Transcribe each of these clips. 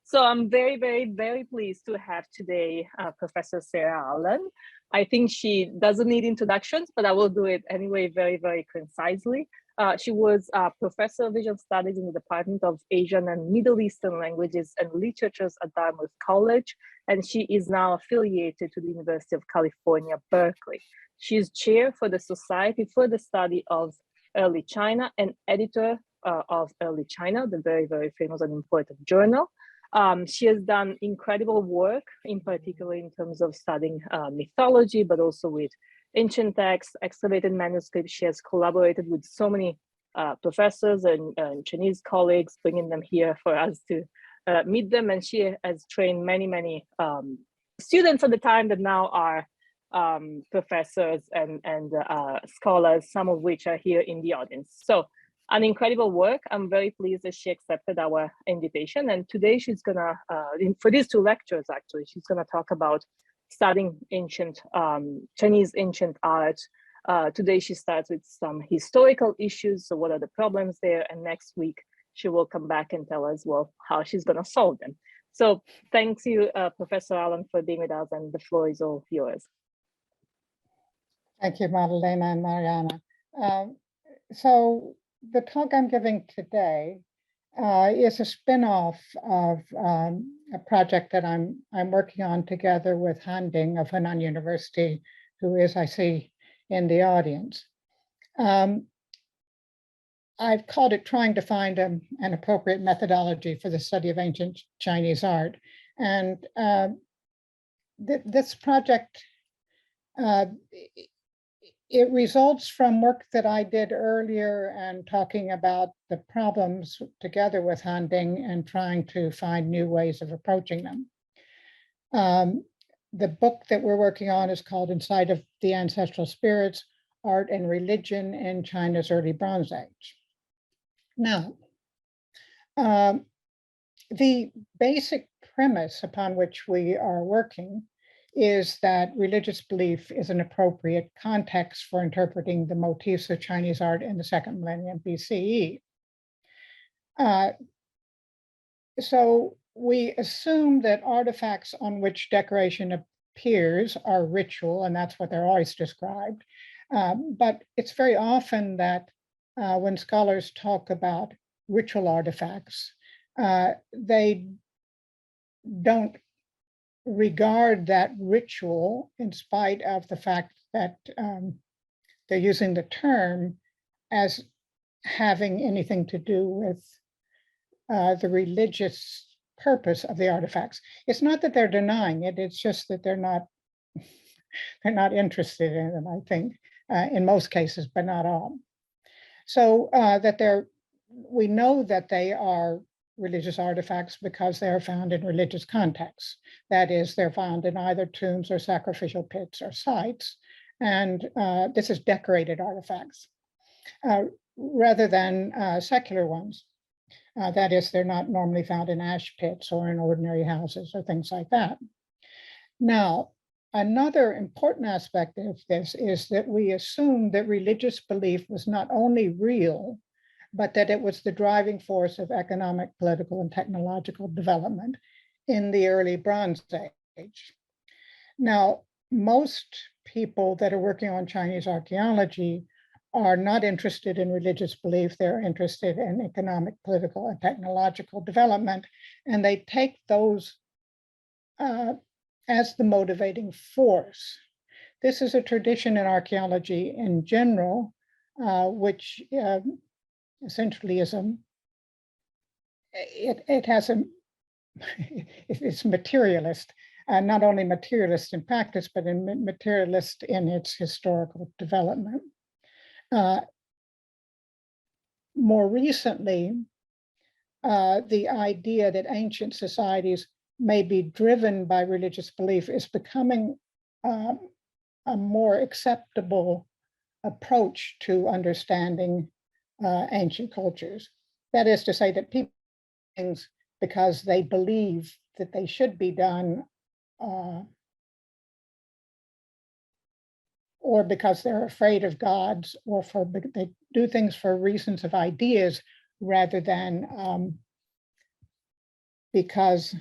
So I'm very, very, very pleased to have today Professor Sarah Allan. I think she doesn't need introductions, but I will do it anyway, very, very concisely. She was a professor of Asian Studies in the Department of Asian and Middle Eastern Languages and Literatures at Dartmouth College, and she is now affiliated to the University of California, Berkeley. She is chair for the Society for the Study of Early China and editor of Early China, the very, very famous and important journal. She has done incredible work, in particular in terms of studying mythology, but also with ancient texts, excavated manuscripts. She has collaborated with so many professors and Chinese colleagues, bringing them here for us to meet them. And she has trained many, many students at the time that now are professors and scholars, some of which are here in the audience. So an incredible work. I'm very pleased that she accepted our invitation. And today she's gonna, for these two lectures actually, she's gonna talk about studying ancient, Chinese ancient art. Today she starts with some historical issues. So what are the problems there? And next week, she will come back and tell us, well, how she's gonna solve them. So thanks you, Professor Allan, for being with us, and the floor is all yours. Thank you, Madalena and Mariana. So the talk I'm giving today is a spin-off of a project that I'm working on together with Han Ding of Henan University, who is, I see, in the audience. I've called it trying to find an appropriate methodology for the study of ancient Chinese art. And this project, it results from work that I did earlier and talking about the problems together with Han Ding and trying to find new ways of approaching them. The book that we're working on is called Inside of the Ancestral Spirits, Art and Religion in China's Early Bronze Age. Now, the basic premise upon which we are working is that religious belief is an appropriate context for interpreting the motifs of Chinese art in the second millennium BCE. So we assume that artifacts on which decoration appears are ritual, and that's what they're always described. But it's very often that when scholars talk about ritual artifacts, they don't regard that ritual, in spite of the fact that they're using the term, as having anything to do with the religious purpose of the artifacts. It's not that they're denying it, it's just that they're not interested in it, I think, in most cases, but not all. So we know that they are religious artifacts because they are found in religious contexts. That is, they're found in either tombs or sacrificial pits or sites. And this is decorated artifacts rather than secular ones. That is, they're not normally found in ash pits or in ordinary houses or things like that. Now, another important aspect of this is that we assume that religious belief was not only real, but that it was the driving force of economic, political, and technological development in the early Bronze Age. Now, most people that are working on Chinese archaeology are not interested in religious belief. They're interested in economic, political, and technological development, and they take those as the motivating force. This is a tradition in archaeology in general, which essentially is it's materialist, and not only materialist in practice, but materialist in its historical development. More recently, the idea that ancient societies may be driven by religious belief is becoming a more acceptable approach to understanding ancient cultures. That is to say that people do things because they believe that they should be done, or because they're afraid of gods, or they do things for reasons of ideas rather than because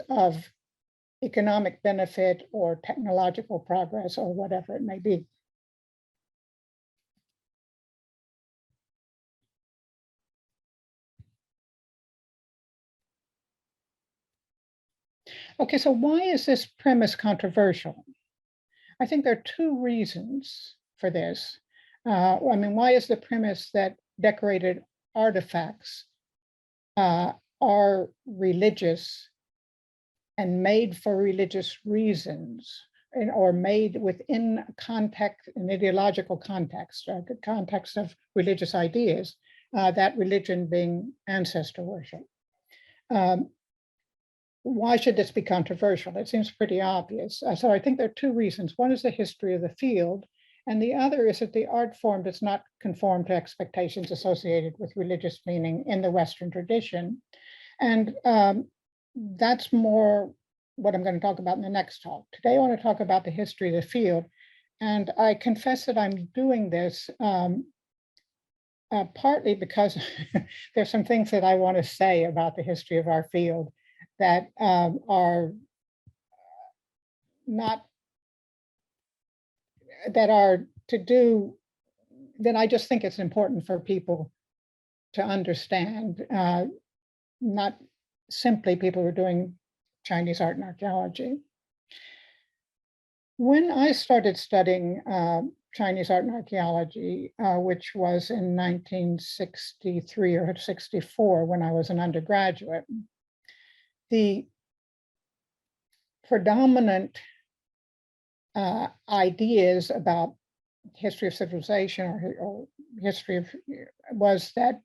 of economic benefit or technological progress or whatever it may be. Okay, so why is this premise controversial? I think there are two reasons for this. I mean, why is the premise that decorated artifacts are religious and made for religious reasons, or made within context, an ideological context, the context of religious ideas, that religion being ancestor worship? Why should this be controversial? It seems pretty obvious. So I think there are two reasons. One is the history of the field, and the other is that the art form does not conform to expectations associated with religious meaning in the Western tradition. And that's more what I'm going to talk about in the next talk. Today, I want to talk about the history of the field. And I confess that I'm doing this partly because there's some things that I want to say about the history of our field that are not, that are to do, that I just think it's important for people to understand, not simply people who are doing Chinese art and archaeology. When I started studying Chinese art and archaeology, which was in 1963 or 64, when I was an undergraduate, the predominant ideas about history of civilization or history of was that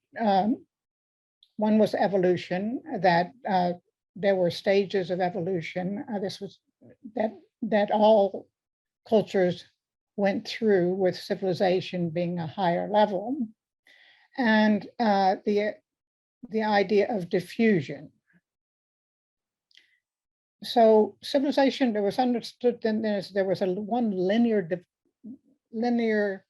one was evolution, that there were stages of evolution. This was that all cultures went through, with civilization being a higher level, and the idea of diffusion. So civilization, there was understood, then there was one linear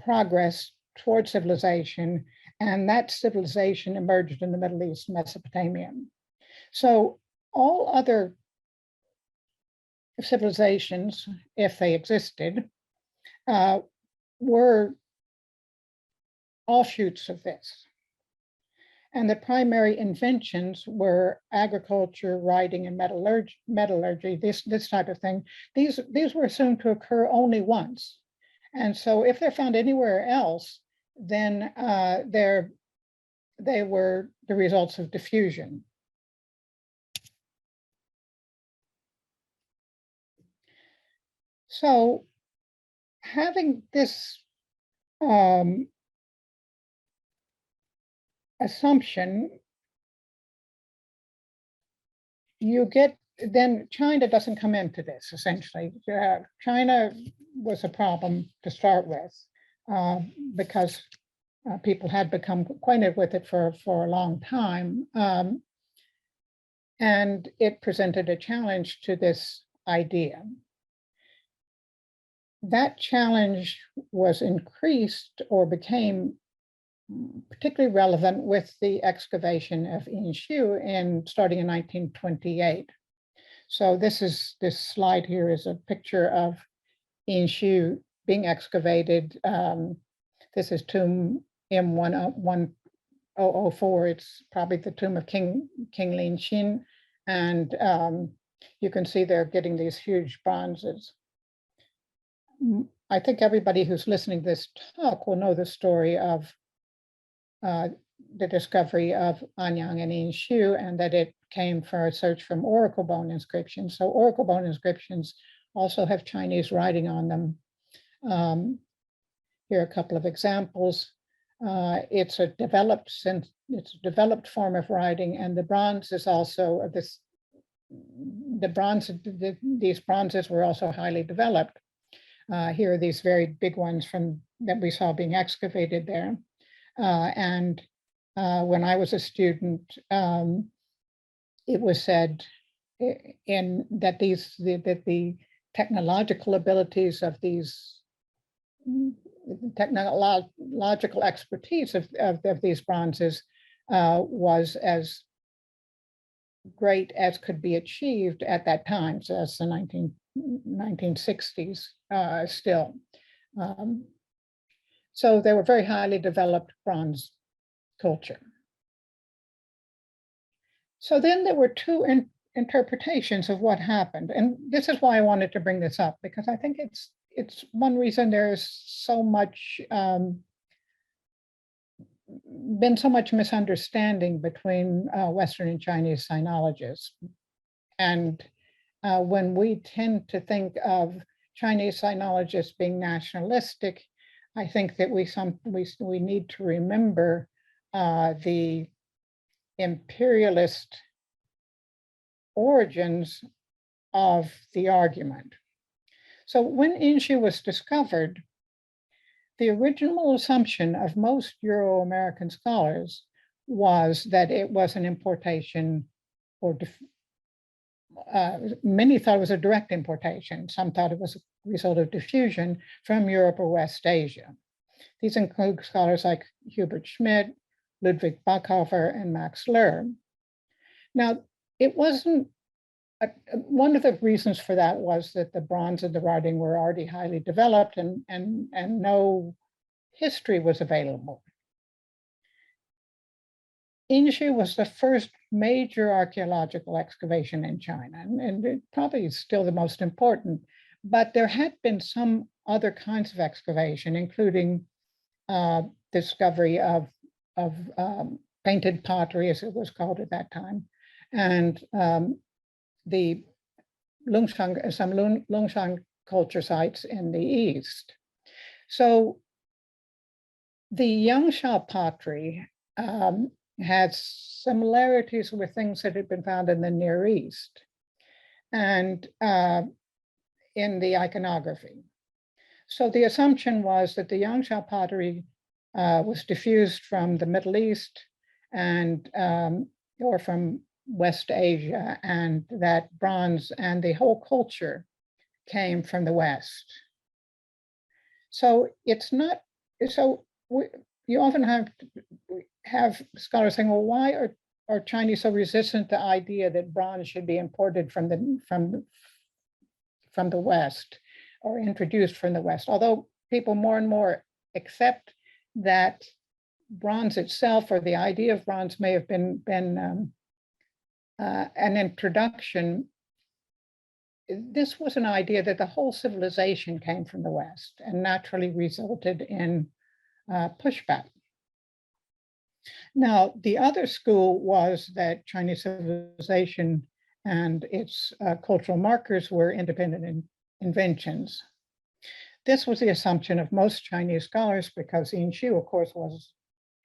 progress towards civilization, and that civilization emerged in the Middle East, Mesopotamia. So all other civilizations, if they existed, were offshoots of this. And the primary inventions were agriculture, writing, and metallurgy, this type of thing. These were assumed to occur only once. And so if they're found anywhere else, then they were the results of diffusion. So having this assumption, you get, then China doesn't come into this, essentially. China was a problem to start with because people had become acquainted with it for a long time. And it presented a challenge to this idea. That challenge was increased or became particularly relevant with the excavation of Yinshu starting in 1928. So this slide here is a picture of Yinshu being excavated. This is tomb M1004. It's probably the tomb of King Lin Xin, and you can see they're getting these huge bronzes. I think everybody who's listening to this talk will know the story of the discovery of Anyang and Yinshu, and that it came for a search from oracle bone inscriptions. So oracle bone inscriptions also have Chinese writing on them. Here are a couple of examples. It's a developed form of writing, and the bronze is also these bronzes were also highly developed. Here are these very big ones that we saw being excavated there. And when I was a student, it was said that the technological abilities of these technological expertise of these bronzes was as great as could be achieved at that time. So that's the 1960s still. So they were very highly developed bronze culture. So then there were two interpretations of what happened. And this is why I wanted to bring this up, because I think it's one reason there's so much been so much misunderstanding between Western and Chinese sinologists. And when we tend to think of Chinese sinologists being nationalistic, I think that we need to remember the imperialist origins of the argument. So when Inshu was discovered, the original assumption of most Euro-American scholars was that it was an importation, or many thought it was a direct importation. Some thought it was a result of diffusion from Europe or West Asia. These include scholars like Hubert Schmidt, Ludwig Backhofer, and Max Löhr. Now, it wasn't, one of the reasons for that was that the bronze and the writing were already highly developed and no history was available. Inshu was the first major archaeological excavation in China, and it probably is still the most important, but there had been some other kinds of excavation, including discovery of painted pottery, as it was called at that time, and the some Lungshan culture sites in the east. So the Yangsha pottery had similarities with things that had been found in the Near East and in the iconography. So the assumption was that the Yangsha pottery was diffused from the Middle East and or from West Asia, and that bronze and the whole culture came from the West. So it's not, so you often have scholars saying, well, why are Chinese so resistant to the idea that bronze should be imported from the West or introduced from the West? Although people more and more accept that bronze itself, or the idea of bronze, may have been an introduction. This was an idea that the whole civilization came from the West and naturally resulted in pushback. Now, the other school was that Chinese civilization and its cultural markers were independent inventions. This was the assumption of most Chinese scholars, because Inshu, of course, was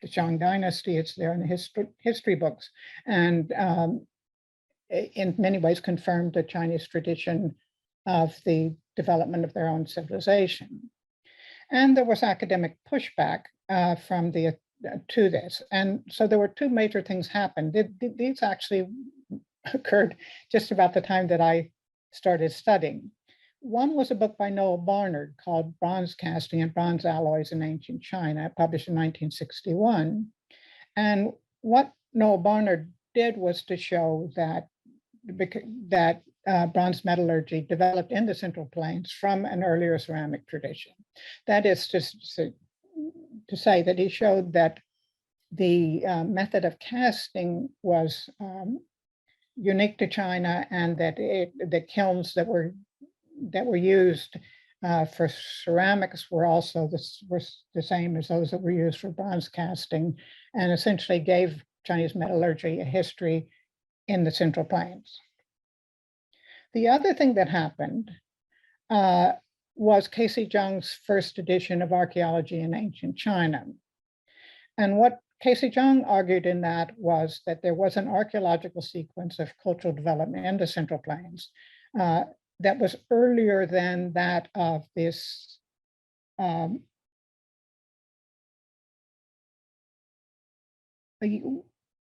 the Shang dynasty. It's there in the history books, and in many ways confirmed the Chinese tradition of the development of their own civilization. And there was academic pushback from the to this. And so there were two major things happened. These actually occurred just about the time that I started studying. One was a book by Noel Barnard called Bronze Casting and Bronze Alloys in Ancient China, published in 1961. And what Noel Barnard did was to show that bronze metallurgy developed in the Central Plains from an earlier ceramic tradition. That is to say that he showed that the method of casting was unique to China, and that the kilns that were used for ceramics were also the same as those that were used for bronze casting, and essentially gave Chinese metallurgy a history in the Central Plains. The other thing that happened was Casey Zhang's first edition of Archaeology in Ancient China. And what Casey Zhang argued in that was that there was an archaeological sequence of cultural development in the Central Plains that was earlier than that of this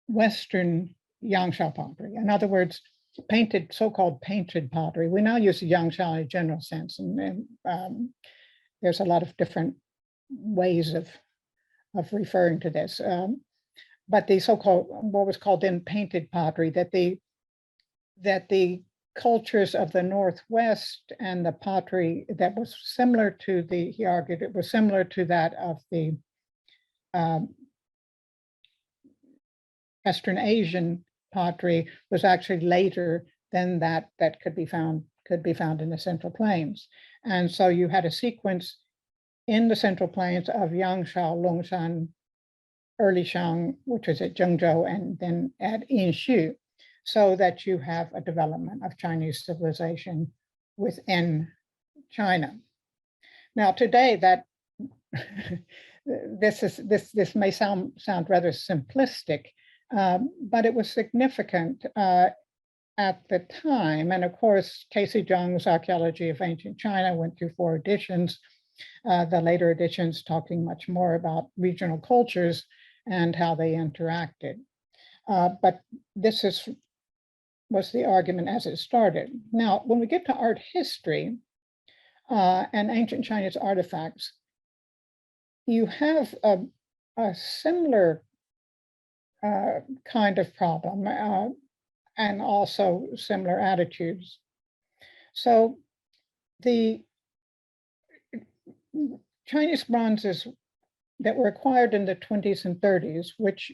Western Yangsha pottery. In other words, so-called painted pottery. We now use Yangsha in a general sense, and there's a lot of different ways of referring to this. But the so-called, what was called then painted pottery, that the cultures of the Northwest and the pottery that was similar to he argued it was similar to that of the Western Asian pottery, was actually later than that could be found in the Central Plains. And so you had a sequence in the Central Plains of Yangshao, Longshan, early Shang, which was at Zhengzhou, and then at Yinshu, so that you have a development of Chinese civilization within China. Now, today, that this may sound rather simplistic, but it was significant at the time. And of course, Casey Zhang's Archaeology of Ancient China went through 4 editions. The later editions talking much more about regional cultures and how they interacted. But this was the argument as it started. Now, when we get to art history and ancient Chinese artifacts, you have a similar kind of problem and also similar attitudes. So the Chinese bronzes that were acquired in the 20s and 30s, which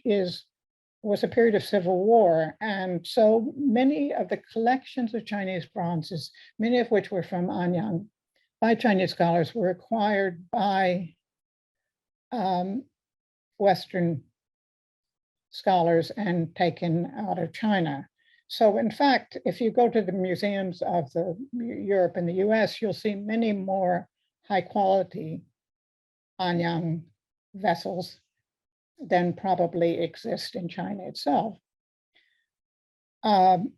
was a period of civil war. And so many of the collections of Chinese bronzes, many of which were from Anyang, by Chinese scholars, were acquired by Western scholars and taken out of China. So in fact, if you go to the museums of Europe and the US, you'll see many more high quality Anyang vessels than probably exist in China itself. And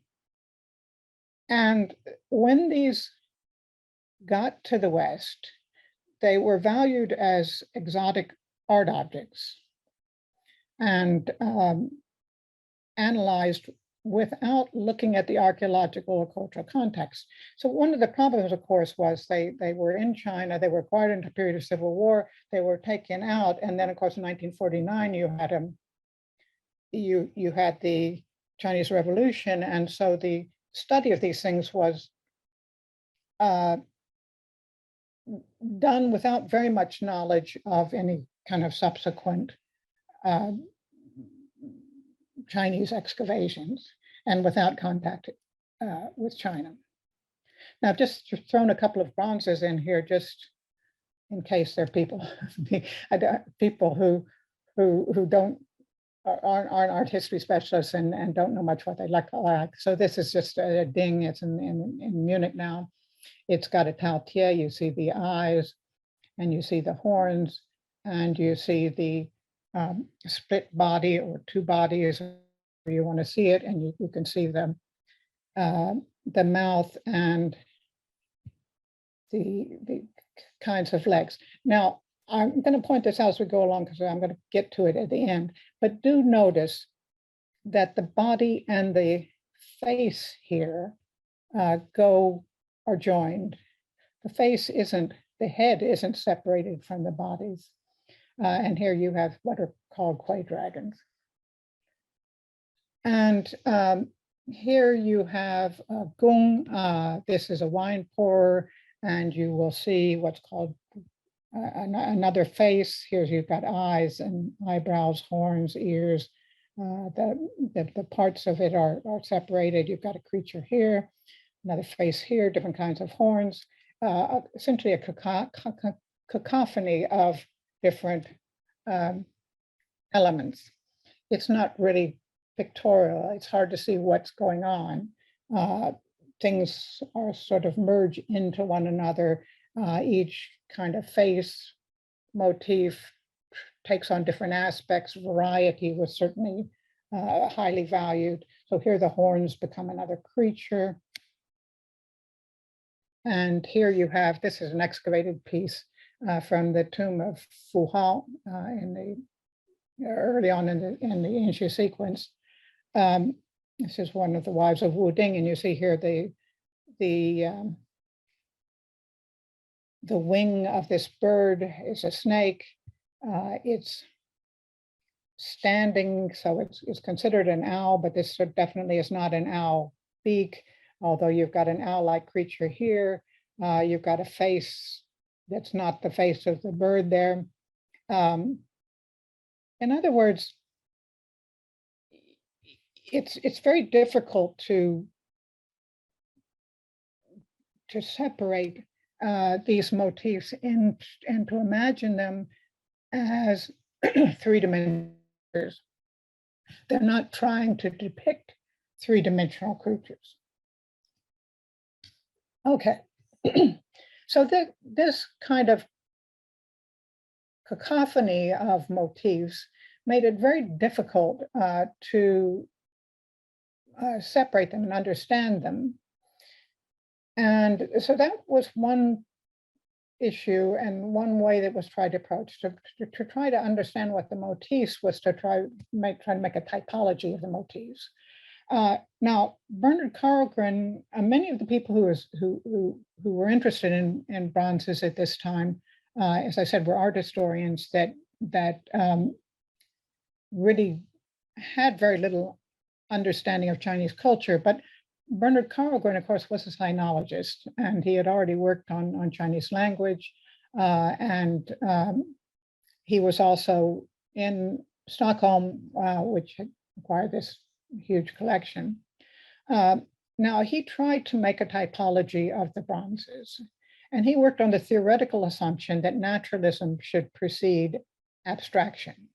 when these got to the West, they were valued as exotic art objects and analyzed without looking at the archaeological or cultural context. So one of the problems, of course, was they were in China, they were acquired in a period of civil war, they were taken out, and then of course in 1949 you had the Chinese Revolution, and so the study of these things was done without very much knowledge of any kind of subsequent Chinese excavations and without contact with China. Now, just thrown a couple of bronzes in here, just in case there are people who aren't art history specialists and don't know much what they look like. So this is just a ding. It's in Munich now. It's got a Taotie. You see the eyes, and you see the horns, and you see the split body or 2 bodies, where you want to see it, and you can see the mouth and the kinds of legs. Now, I'm going to point this out as we go along because I'm going to get to it at the end, but do notice that the body and the face here are joined. The head isn't separated from the bodies. And here you have what are called clay dragons. And here you have a gung. This is a wine pourer, and you will see what's called another face. Here you've got eyes and eyebrows, horns, ears. The parts of it are separated. You've got a creature here, another face here, different kinds of horns. Essentially a cacophony of different elements. It's not really pictorial. It's hard to see what's going on. Things are sort of merge into one another. Each kind of face motif takes on different aspects. Variety was certainly highly valued. So here the horns become another creature. And here you have, this is an excavated piece from the tomb of Fu Hao early on in the Yinshu sequence. This is one of the wives of Wu Ding, and you see here the wing of this bird is a snake, It's standing, so it's considered an owl, but this definitely is not an owl beak, although you've got an owl-like creature here. You've got a face that's not the face of the bird there. In other words, it's very difficult to separate these motifs and to imagine them as three-dimensional. They're not trying to depict three-dimensional creatures. Okay, so this kind of cacophony of motifs made it very difficult to separate them and understand them. And so that was one issue, and one way that was tried to approach to try to understand what the motifs was to try to make a typology of the motifs. Now, Bernard Carlgren, many of the people who were interested in bronzes at this time, as I said, were art historians that really had very little understanding of Chinese culture. But Bernard Carlgren, of course, was a sinologist, and he had already worked on Chinese language, and he was also in Stockholm, which had acquired this huge collection. Now, he tried to make a typology of the bronzes, and he worked on the theoretical assumption that naturalism should precede abstraction.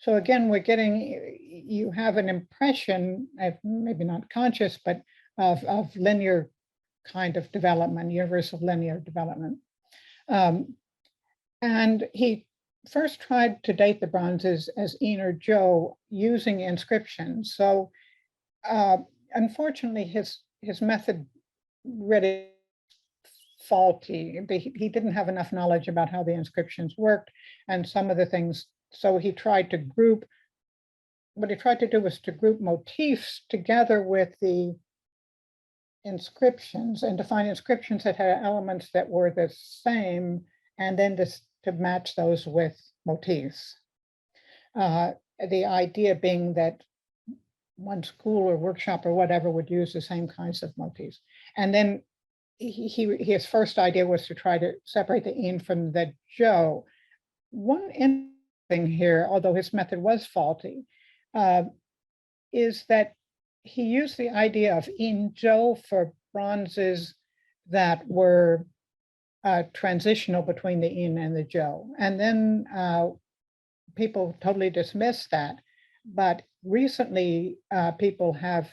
So again, you have an impression, maybe not conscious, but of linear kind of development, universal linear development. And he first tried to date the bronzes as Yin or Zhou using inscriptions. So unfortunately, his method really faulty. He didn't have enough knowledge about how the inscriptions worked and some of the things. So he tried to group, what he tried to do was to group motifs together with the inscriptions and to find inscriptions that had elements that were the same, and then to match those with motifs. The idea being that one school or workshop or whatever would use the same kinds of motifs. And then his first idea was to try to separate the Yin from the Zhou. One thing here, although his method was faulty, is that he used the idea of Yin Zhou for bronzes that were transitional between the Yin and the Zhou. And then people totally dismissed that. But recently, people have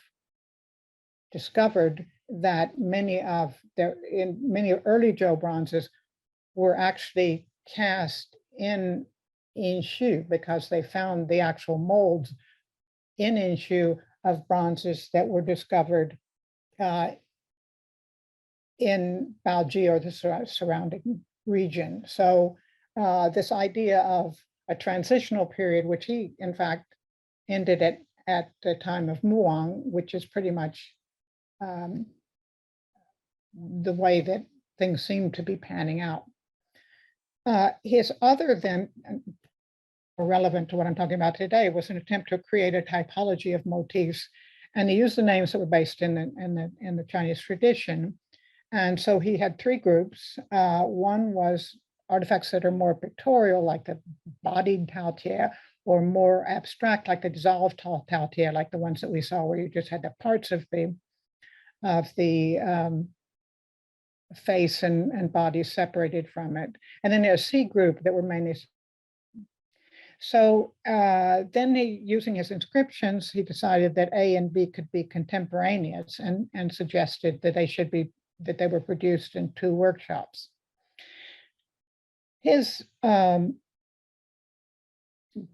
discovered that many early Zhou bronzes were actually cast in Inshu because they found the actual molds in Inshu of bronzes that were discovered in Baoji or the surrounding region. So this idea of a transitional period, which he in fact ended at the time of Muang, which is pretty much the way that things seem to be panning out. His other then, relevant to what I'm talking about today, was an attempt to create a typology of motifs, and he used the names that were based in the Chinese tradition. And so he had three groups. One was artifacts that are more pictorial, like the bodied Taotie, or more abstract, like the dissolved Taotie, like the ones that we saw where you just had the parts of the face and body separated from it. And then there's a C group that were mainly. So then using his inscriptions, he decided that A and B could be contemporaneous and suggested that they were produced in two workshops. His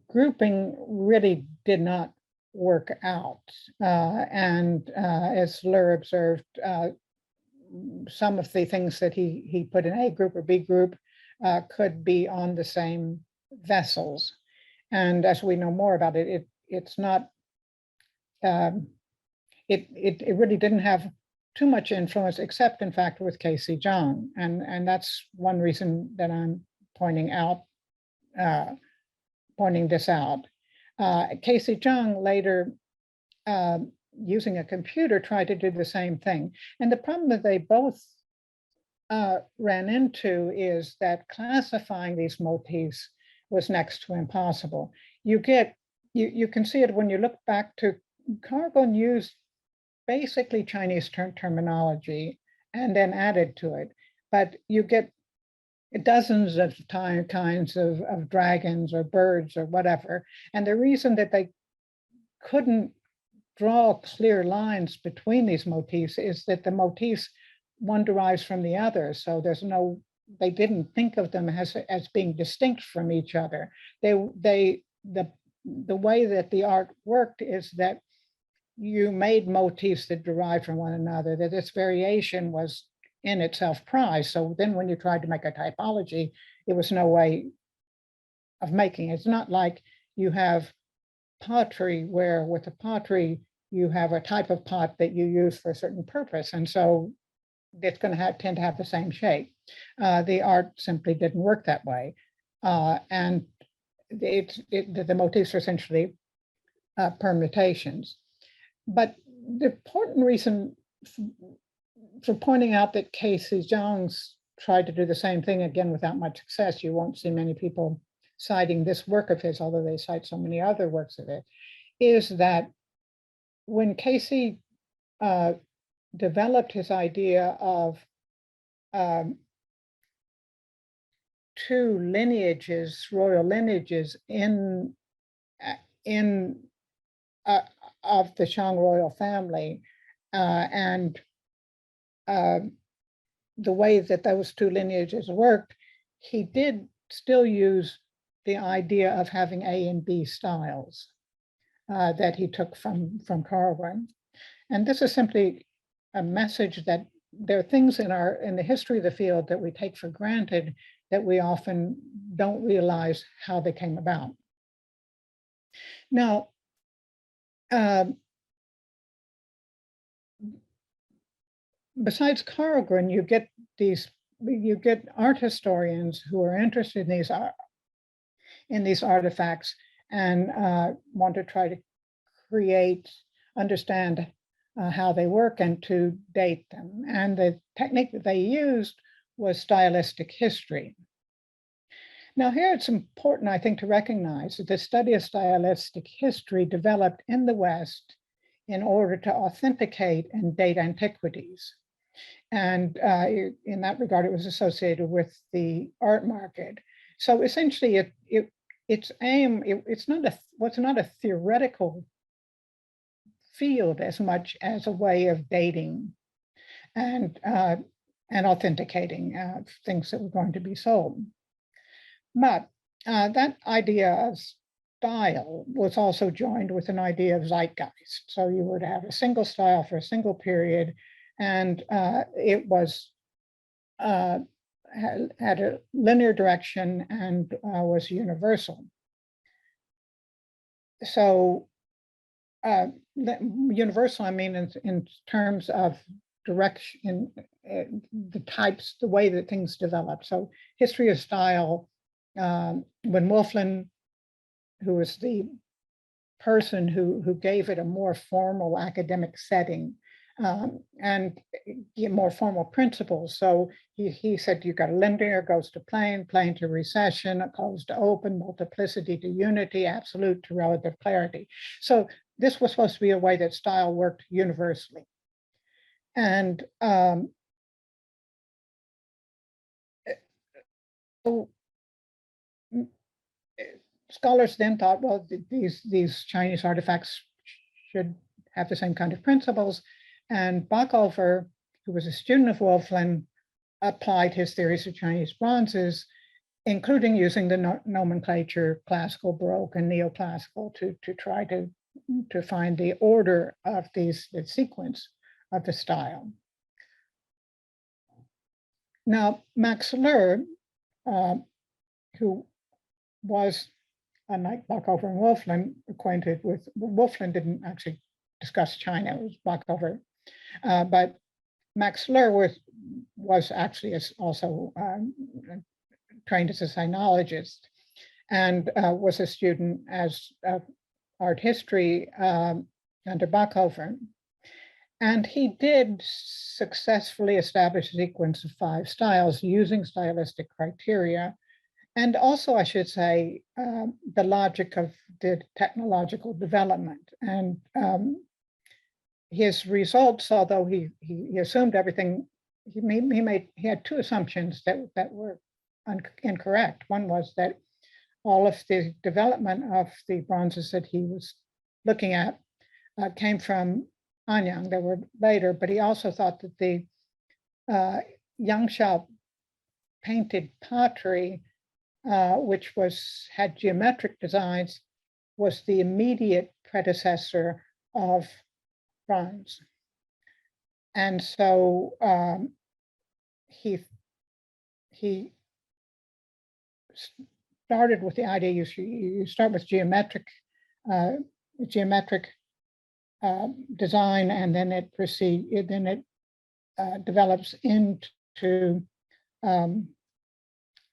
grouping really did not work out. And as Lur observed, some of the things that he put in A group or B group could be on the same vessels. And as we know more about it, it's not, it really didn't have too much influence, except in fact with Casey Zhang. And that's one reason that I'm pointing out pointing this out. Casey Zhang later, using a computer, tried to do the same thing. And the problem that they both ran into is that classifying these motifs was next to impossible. You can see it when you look back to Carlgren used basically Chinese terminology and then added to it, but you get dozens of kinds of dragons or birds or whatever. And the reason that they couldn't draw clear lines between these motifs is that the motifs, one derives from the other. So they didn't think of them as being distinct from each other. The way that the art worked is that you made motifs that derived from one another, that this variation was in itself prized. So then when you tried to make a typology, it was no way of making it. It's not like you have pottery, where with the pottery, you have a type of pot that you use for a certain purpose. And so it's going to tend to have the same shape. The art simply didn't work that way. And the motifs are essentially permutations. But the important reason for pointing out that Casey Zhang's tried to do the same thing, again, without much success, you won't see many people citing this work of his, although they cite so many other works of it, is that when Casey developed his idea of two lineages, royal lineages of the Shang royal family, and the way that those two lineages worked, he did still use the idea of having A and B styles that he took from Carlgren. And this is simply a message that there are things in the history of the field that we take for granted that we often don't realize how they came about. Now, besides Carlgren, you get art historians who are interested in these artifacts and want to try to understand how they work and to date them. And the technique that they used was stylistic history. Now here it's important, I think, to recognize that the study of stylistic history developed in the West in order to authenticate and date antiquities. And in that regard, it was associated with the art market. So essentially, its aim, it's not a theoretical field as much as a way of dating and authenticating things that were going to be sold. But that idea of style was also joined with an idea of zeitgeist. So you would have a single style for a single period, and it was had a linear direction and was universal. So universal, I mean, in terms of direction, the way that things develop. So history of style, when Wolflin, who was the person who gave it a more formal academic setting, and more formal principles. So he said you've got a linear goes to plane, plane to recession, closed to open, multiplicity to unity, absolute to relative clarity. So this was supposed to be a way that style worked universally. And so scholars then thought, well, these Chinese artifacts should have the same kind of principles. And Backover, who was a student of Wolflin, applied his theories of Chinese bronzes, including using the nomenclature classical, Baroque, and neoclassical to try to find the order of the sequence of the style. Now, Max Lerr, who was, unlike Backover and Wolflin, acquainted with, Wolflin didn't actually discuss China, it was Backover. But Max Lerr was actually also trained as a sinologist. and was a student as art history under Backhofer. And he did successfully establish a sequence of 5 styles using stylistic criteria. And also, I should say, the logic of the technological development. And his results, although he assumed everything, he had 2 assumptions that were incorrect. One was that all of the development of the bronzes that he was looking at came from Anyang. They were later, but he also thought that the Yangshan painted pottery, which had geometric designs, was the immediate predecessor of bronze. And so he started with the idea you start with geometric design, and then it develops into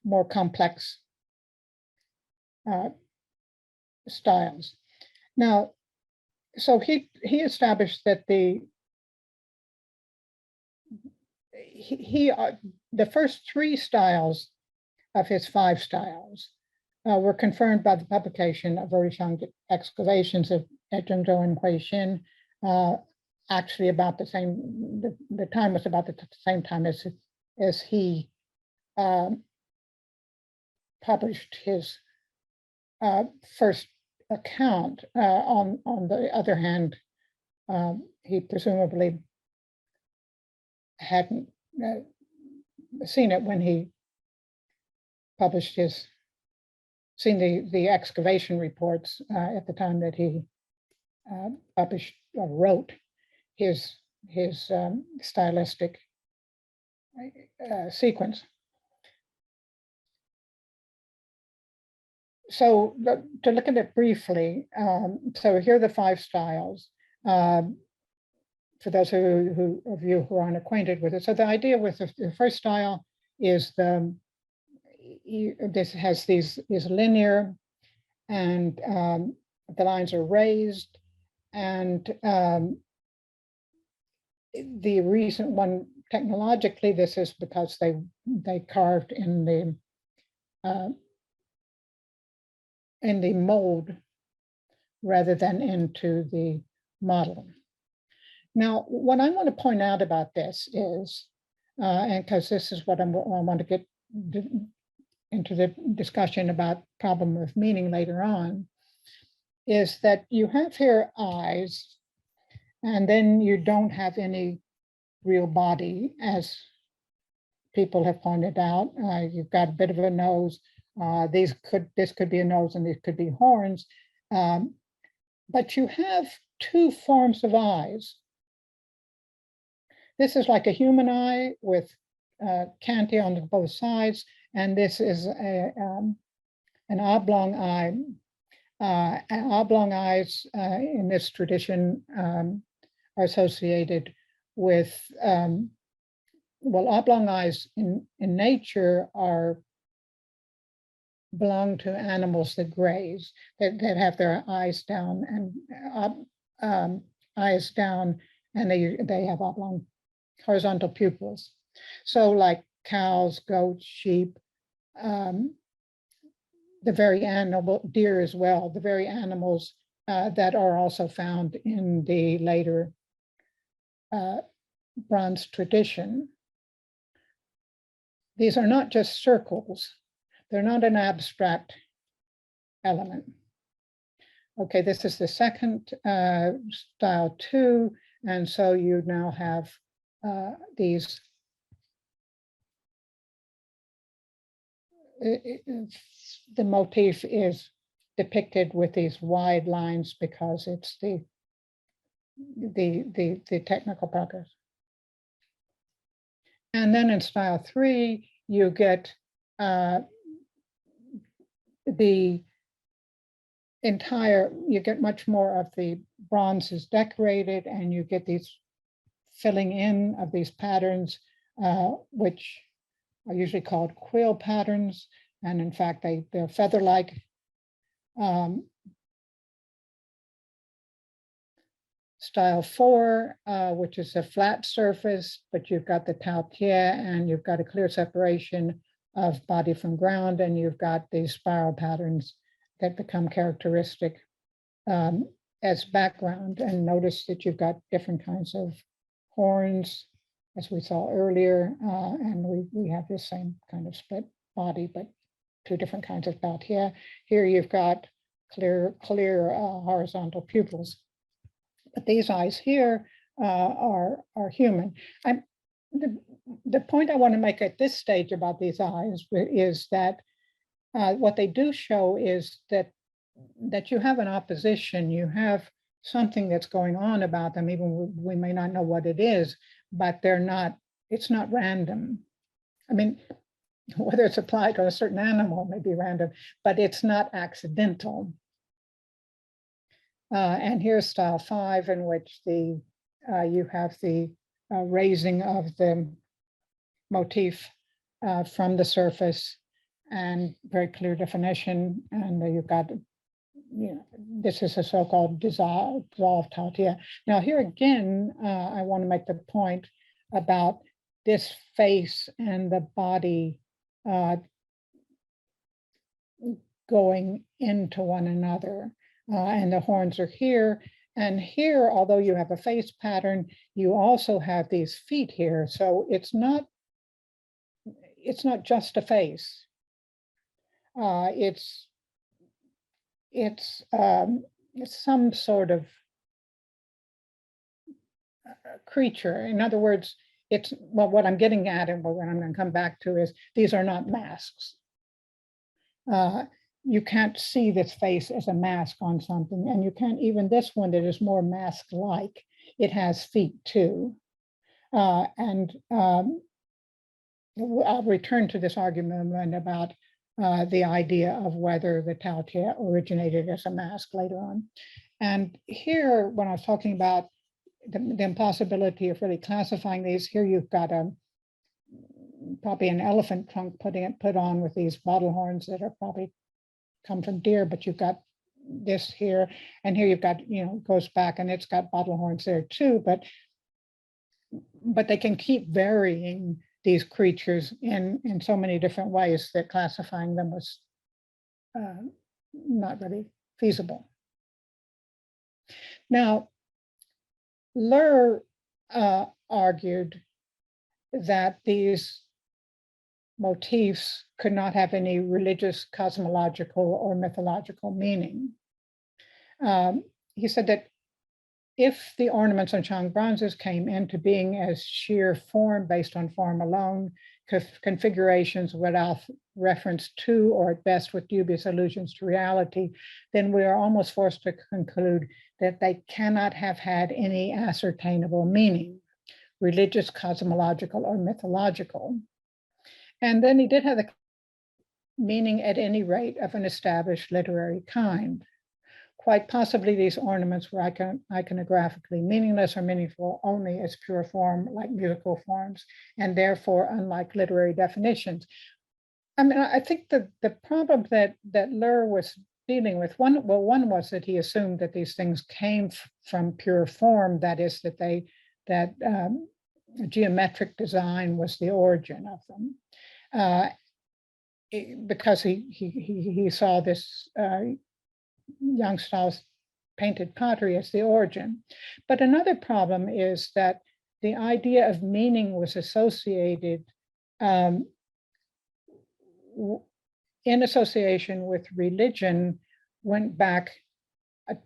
more complex styles. Now, so he established that the first 3 styles of his 5 styles were confirmed by the publication of Orishang excavations of Zhengzhou and Huixin, actually about the same, the time was about the same time as he published his first account. On the other hand, he presumably hadn't seen it when he published seen the excavation reports at the time that he published or wrote his stylistic sequence. So to look at it briefly, so here are the 5 styles. For those of you who aren't acquainted with it. So the idea with the first style is this is linear, and the lines are raised, and the reason technologically this is because they carved in the mold rather than into the model. Now, what I want to point out about this is, and because this is what I want to get into the discussion about problem of meaning later on, is that you have here eyes, and then you don't have any real body, as people have pointed out. You've got a bit of a nose. This could be a nose, and these could be horns. But you have 2 forms of eyes. This is like a human eye with canty on both sides, and this is an oblong eye. Oblong eyes in this tradition are associated with, oblong eyes in nature belong to animals that graze, that have their eyes down and they have oblong horizontal pupils. So like cows, goats, sheep, the very animal, deer as well, the very animals that are also found in the later bronze tradition. These are not just circles. They're not an abstract element. Okay, this is the second style 2, and so you now have these the motif is depicted with these wide lines because it's the technical progress. And then in style 3, you get you get much more of the bronze is decorated, and you get these filling in of these patterns, which are usually called quill patterns. And in fact, they're feather-like Style 4, which is a flat surface, but you've got the tautia and you've got a clear separation of body from ground, and you've got these spiral patterns that become characteristic as background. And notice that you've got different kinds of horns, as we saw earlier, and we have this same kind of split body, but two different kinds of tautia. Here you've got clear horizontal pupils. But these eyes here are human. The point I want to make at this stage about these eyes is that what they do show is that you have an opposition, you have something that's going on about them, even we may not know what it is, but it's not random. I mean, whether it's applied to a certain animal may be random, but it's not accidental. And here's style 5, in which you have the raising of the motif from the surface and very clear definition. And you've got, this is a so-called dissolved tautia. Now here again, I want to make the point about this face and the body going into one another. And the horns are here. And here, although you have a face pattern, you also have these feet here. So it's not just a face. It's some sort of creature. In other words, what I'm getting at, and what I'm going to come back to, is these are not masks. You can't see this face as a mask on something, and you can't even this one that is more mask-like. It has feet too. I'll return to this argument about the idea of whether the tautia originated as a mask later on. And here, when I was talking about the impossibility of really classifying these, here you've got probably an elephant trunk put on with these bottle horns that are probably come from deer, but you've got this here, and here you've got, goes back and it's got bottle horns there too, but they can keep varying these creatures in so many different ways that classifying them was not really feasible. Now, Lur argued that these motifs could not have any religious, cosmological, or mythological meaning. He said that if the ornaments on Chang bronzes came into being as sheer form based on form alone, configurations without reference to, or at best with dubious allusions to reality, then we are almost forced to conclude that they cannot have had any ascertainable meaning, religious, cosmological, or mythological. And then he did have the meaning, at any rate, of an established literary kind. Quite possibly these ornaments were iconographically meaningless or meaningful only as pure form, like musical forms, and therefore unlike literary definitions. I mean, I think the problem that Lur was dealing with, one was that he assumed that these things came from pure form, that is, that geometric design was the origin of them. Because he saw this Yang style's painted pottery as the origin. But another problem is that the idea of meaning was associated in association with religion, went back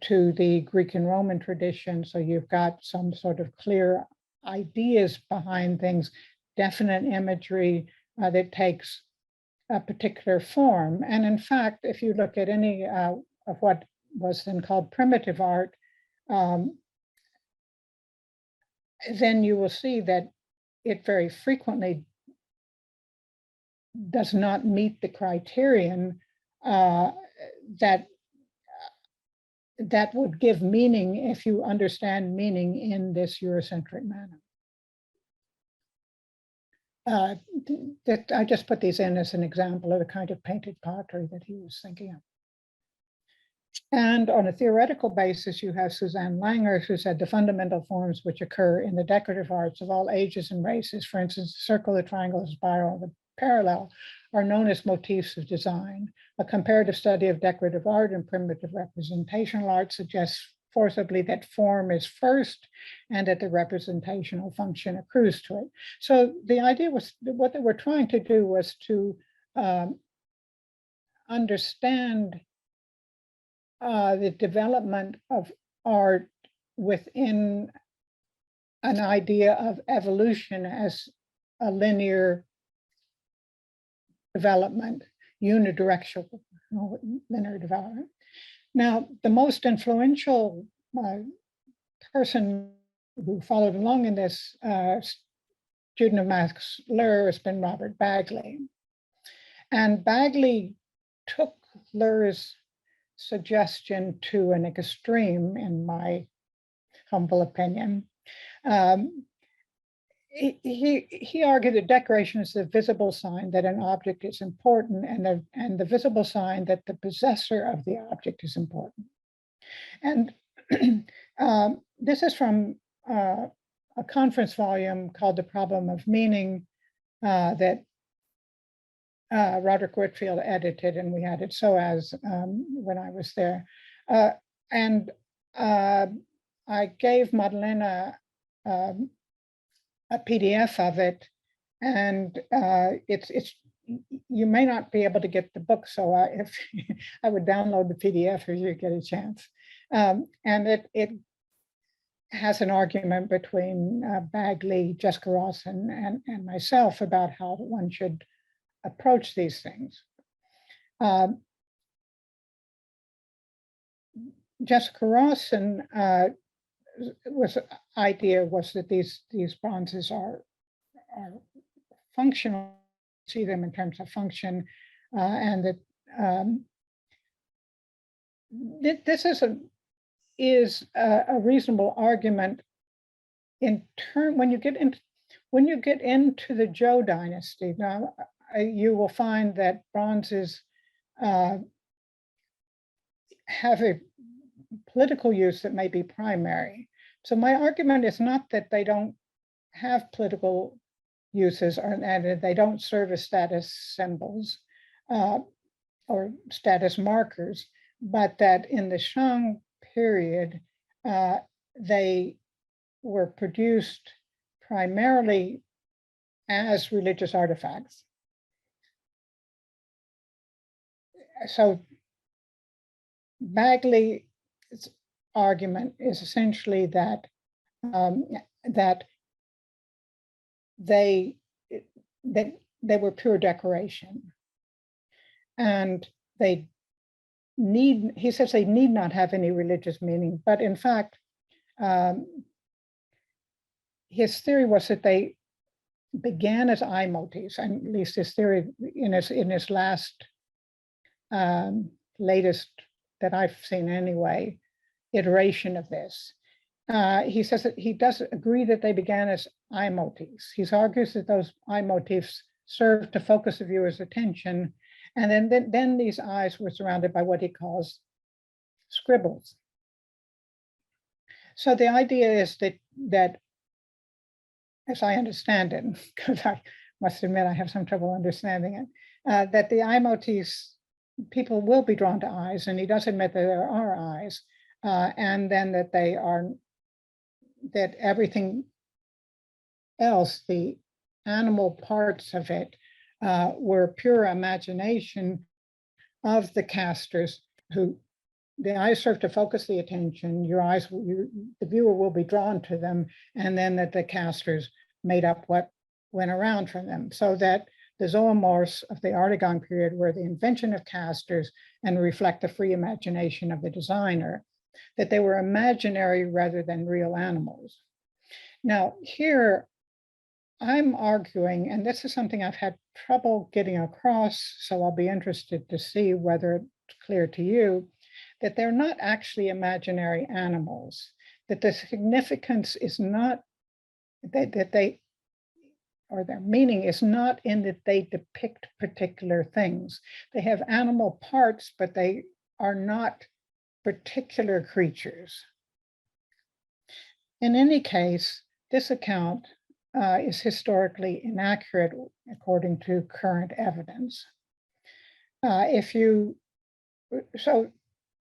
to the Greek and Roman tradition. So you've got some sort of clear ideas behind things, definite imagery that takes a particular form. And in fact, if you look at any of what was then called primitive art, then you will see that it very frequently does not meet the criterion that would give meaning if you understand meaning in this Eurocentric manner. That I just put these in as an example of the kind of painted pottery that he was thinking of. And on a theoretical basis, you have Suzanne Langer, who said the fundamental forms which occur in the decorative arts of all ages and races, for instance, the circle, the triangle, the spiral, the parallel, are known as motifs of design. A comparative study of decorative art and primitive representational art suggests forcibly that form is first and that the representational function accrues to it. So the idea was, what they were trying to do was to understand the development of art within an idea of evolution as a linear development, unidirectional linear development. Now, the most influential person who followed along in this, student of Max Lerr, has been Robert Bagley. And Bagley took Lerr's suggestion to an extreme, in my humble opinion. He argued that decoration is the visible sign that an object is important, and the visible sign that the possessor of the object is important. And this is from a conference volume called The Problem of Meaning that Roderick Whitfield edited, and we had it so as when I was there. And I gave Madalena a PDF of it, and it's you may not be able to get the book, so if I would download the PDF if you get a chance. And it has an argument between Bagley, Jessica Ross, and myself about how one should approach these things. Jessica Rawson idea was that these bronzes are functional, see them in terms of function, and that this is a reasonable argument in turn when you get into the Zhou dynasty. Now you will find that bronzes have a political use that may be primary. So my argument is not that they don't have political uses and that they don't serve as status symbols or status markers, but that in the Shang period, they were produced primarily as religious artifacts. So Bagley's argument is essentially that that they were pure decoration, and he says they need not have any religious meaning, but in fact, his theory was that they began as eye motifs, and at least his theory in his last latest that I've seen anyway, iteration of this. He says that he does agree that they began as eye motifs. He argues that those eye motifs serve to focus the viewer's attention, and then these eyes were surrounded by what he calls scribbles. So the idea is that as I understand it, because I must admit I have some trouble understanding it, that the eye motifs, people will be drawn to eyes, and he does admit that there are eyes, and then that everything else, the animal parts of it, were pure imagination of the casters, who the eyes serve to focus the attention, the viewer will be drawn to them, and then that the casters made up what went around from them, so that the zoomorphs of the Artagon period were the invention of casters and reflect the free imagination of the designer, that they were imaginary rather than real animals. Now, here I'm arguing, and this is something I've had trouble getting across, so I'll be interested to see whether it's clear to you, that they're not actually imaginary animals, that the significance is not that they, or their meaning is not in that they depict particular things. They have animal parts, but they are not particular creatures. In any case, this account is historically inaccurate according to current evidence. So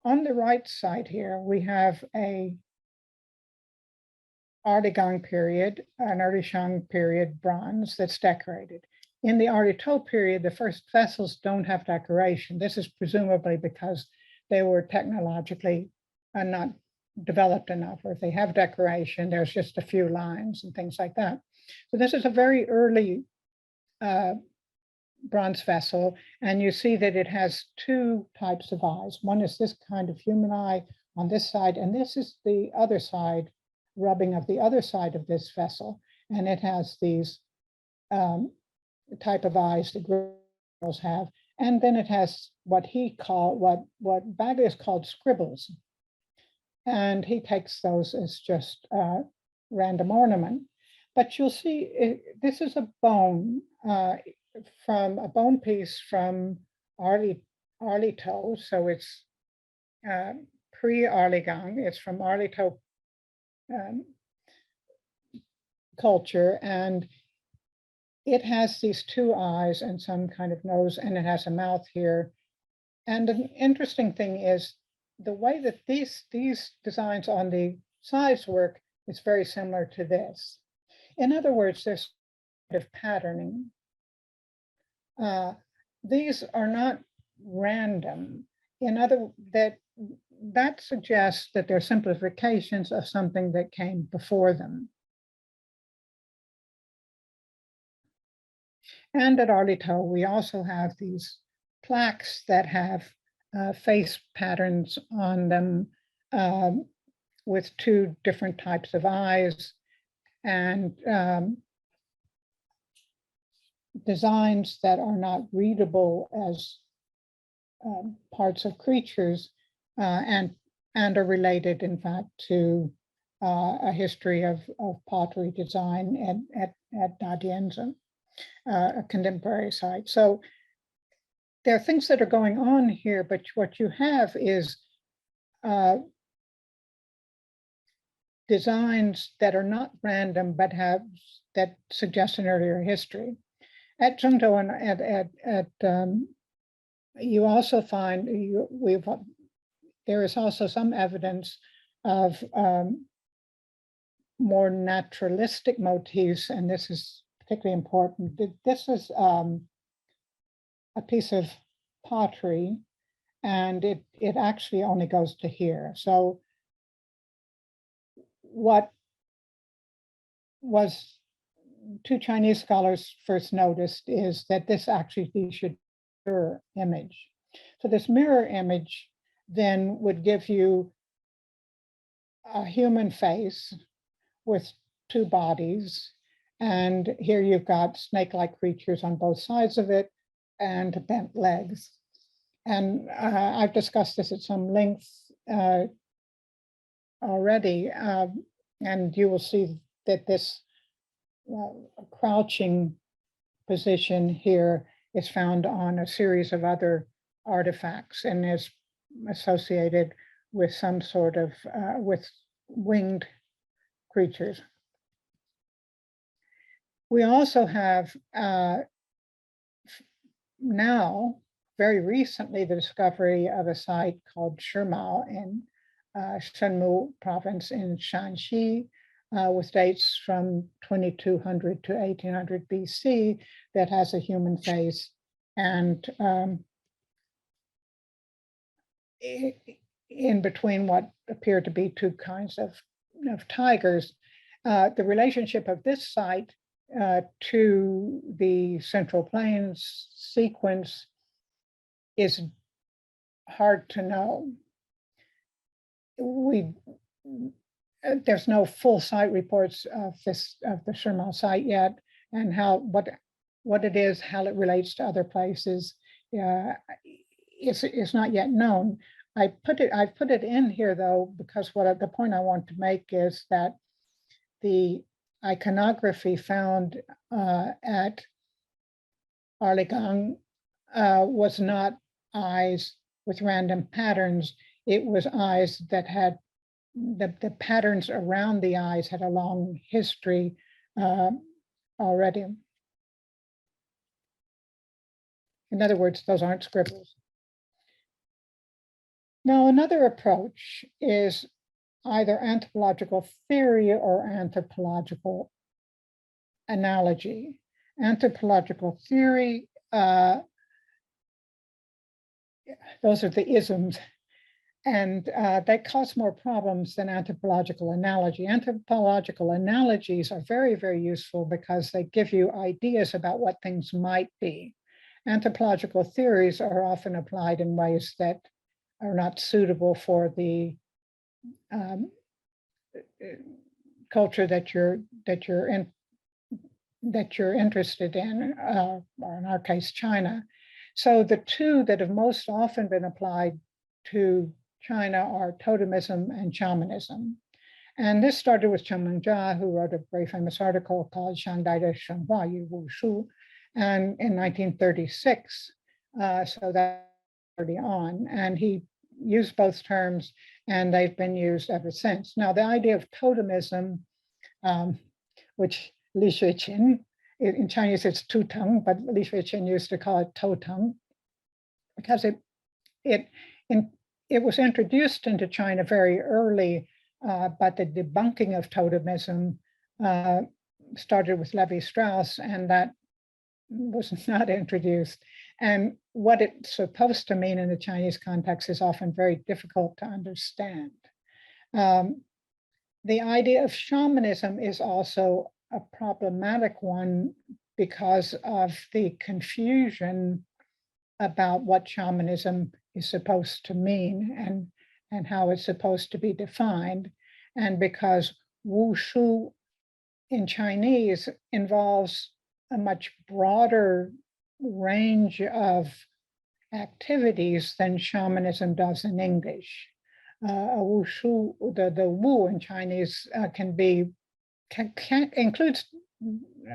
on the right side here, we have an Ardingong period, an early Shang period bronze that's decorated. In the Arito period, the first vessels don't have decoration. This is presumably because they were technologically not developed enough, or if they have decoration, there's just a few lines and things like that. So this is a very early bronze vessel, and you see that it has two types of eyes. One is this kind of human eye on this side, and this is the other side, rubbing of the other side of this vessel, and it has these type of eyes that girls have, and then it has what Bagley called scribbles, and he takes those as just random ornament. But you'll see this is a bone from a bone piece from Arlito, so it's pre-Arlingong. It's from Arlito culture, and it has these two eyes and some kind of nose, and it has a mouth here. And an interesting thing is the way that these designs on the sides work is very similar to this. In other words, there's sort of patterning. These are not random. That suggests that they're simplifications of something that came before them. And at Arlito, we also have these plaques that have face patterns on them with two different types of eyes, and designs that are not readable as parts of creatures, and are related, in fact, to a history of pottery design at Dadienza, a contemporary site. So there are things that are going on here, but what you have is designs that are not random, but that suggest an earlier history. At Zhengzhou and you also find there is also some evidence of more naturalistic motifs, and this is particularly important. This is a piece of pottery, and it actually only goes to here. So what was two Chinese scholars first noticed is that this actually should mirror image. So this mirror image then would give you a human face with two bodies, and here you've got snake-like creatures on both sides of it and bent legs. And I've discussed this at some length already, and you will see that this crouching position here is found on a series of other artifacts and is associated with some sort of with winged creatures. We also have now, very recently, the discovery of a site called Shimao in Shenmu province in Shanxi, with dates from 2200 to 1800 BC, that has a human face, and in between what appear to be two kinds of tigers. The relationship of this site to the Central Plains sequence is hard to know. There's no full site reports of the Shimao site yet, and what it is, how it relates to other places, is not yet known. I put it in here though because the point I want to make is that the iconography found at Arlingong was not eyes with random patterns. it was eyes that had the patterns around the eyes had a long history already. In other words, those aren't scribbles. Now, another approach is either anthropological theory or anthropological analogy. Anthropological theory, those are the isms, and they cause more problems than anthropological analogy. Anthropological analogies are very, very useful because they give you ideas about what things might be. Anthropological theories are often applied in ways that are not suitable for the culture that you're interested in, or in our case, China. So the two that have most often been applied to China are totemism and shamanism. And this started with Chen Mengjia, who wrote a very famous article called Shangdai de Shenhua Yu Wu Shu, and in 1936. So that's early on. And he used both terms, and they've been used ever since. Now, the idea of totemism, which Li Xueqin, in Chinese it's tuteng, but Li Xueqin used to call it toteng, because it was introduced into China very early, but the debunking of totemism started with Levi Strauss, and that was not introduced. And what it's supposed to mean in the Chinese context is often very difficult to understand. The idea of shamanism is also a problematic one because of the confusion about what shamanism is supposed to mean and how it's supposed to be defined. And because wushu in Chinese involves a much broader range of activities than shamanism does in English. Wushu, the wu in Chinese includes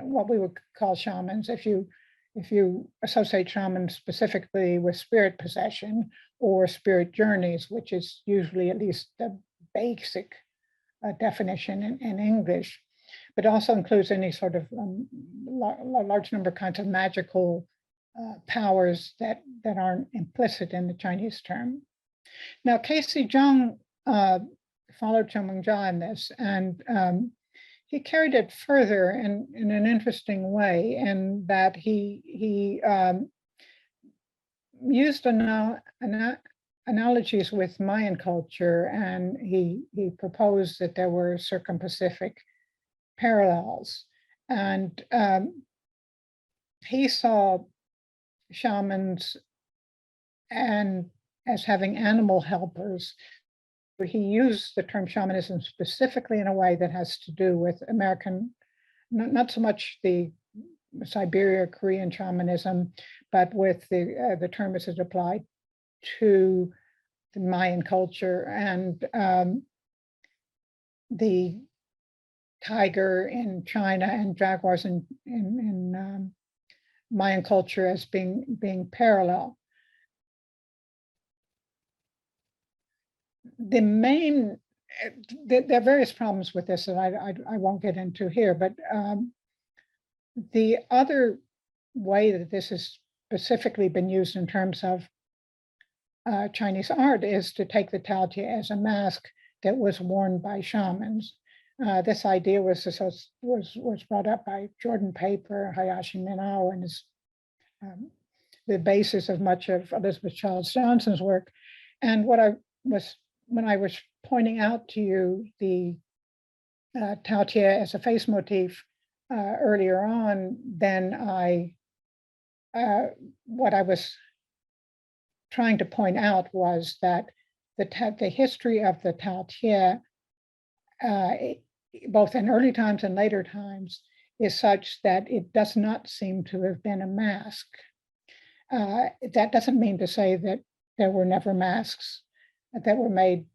what we would call shamans. If you associate shamans specifically with spirit possession or spirit journeys, which is usually at least the basic definition in English, but also includes any sort of large number of kinds of magical powers that aren't implicit in the Chinese term. Now, Casey Zhang followed Chen Mengjia in this, and he carried it further in an interesting way, in that he used analogies with Mayan culture, and he proposed that there were circum-Pacific parallels. And he saw shamans and as having animal helpers. He used the term shamanism specifically in a way that has to do with American, not so much the Siberia, Korean shamanism, but with the term as it applied to the Mayan culture and the tiger in China and jaguars in Mayan culture as being parallel. There are various problems with this that I won't get into here, but the other way that this has specifically been used in terms of Chinese art is to take the Taotie as a mask that was worn by shamans. This idea was brought up by Jordan Paper, Hayashi Minao, and is the basis of much of Elizabeth Childs Johnson's work. And when I was pointing out to you the Taotie as a face motif earlier on, then what I was trying to point out was that the history of the Taotie, both in early times and later times, is such that it does not seem to have been a mask. That doesn't mean to say that there were never masks that were made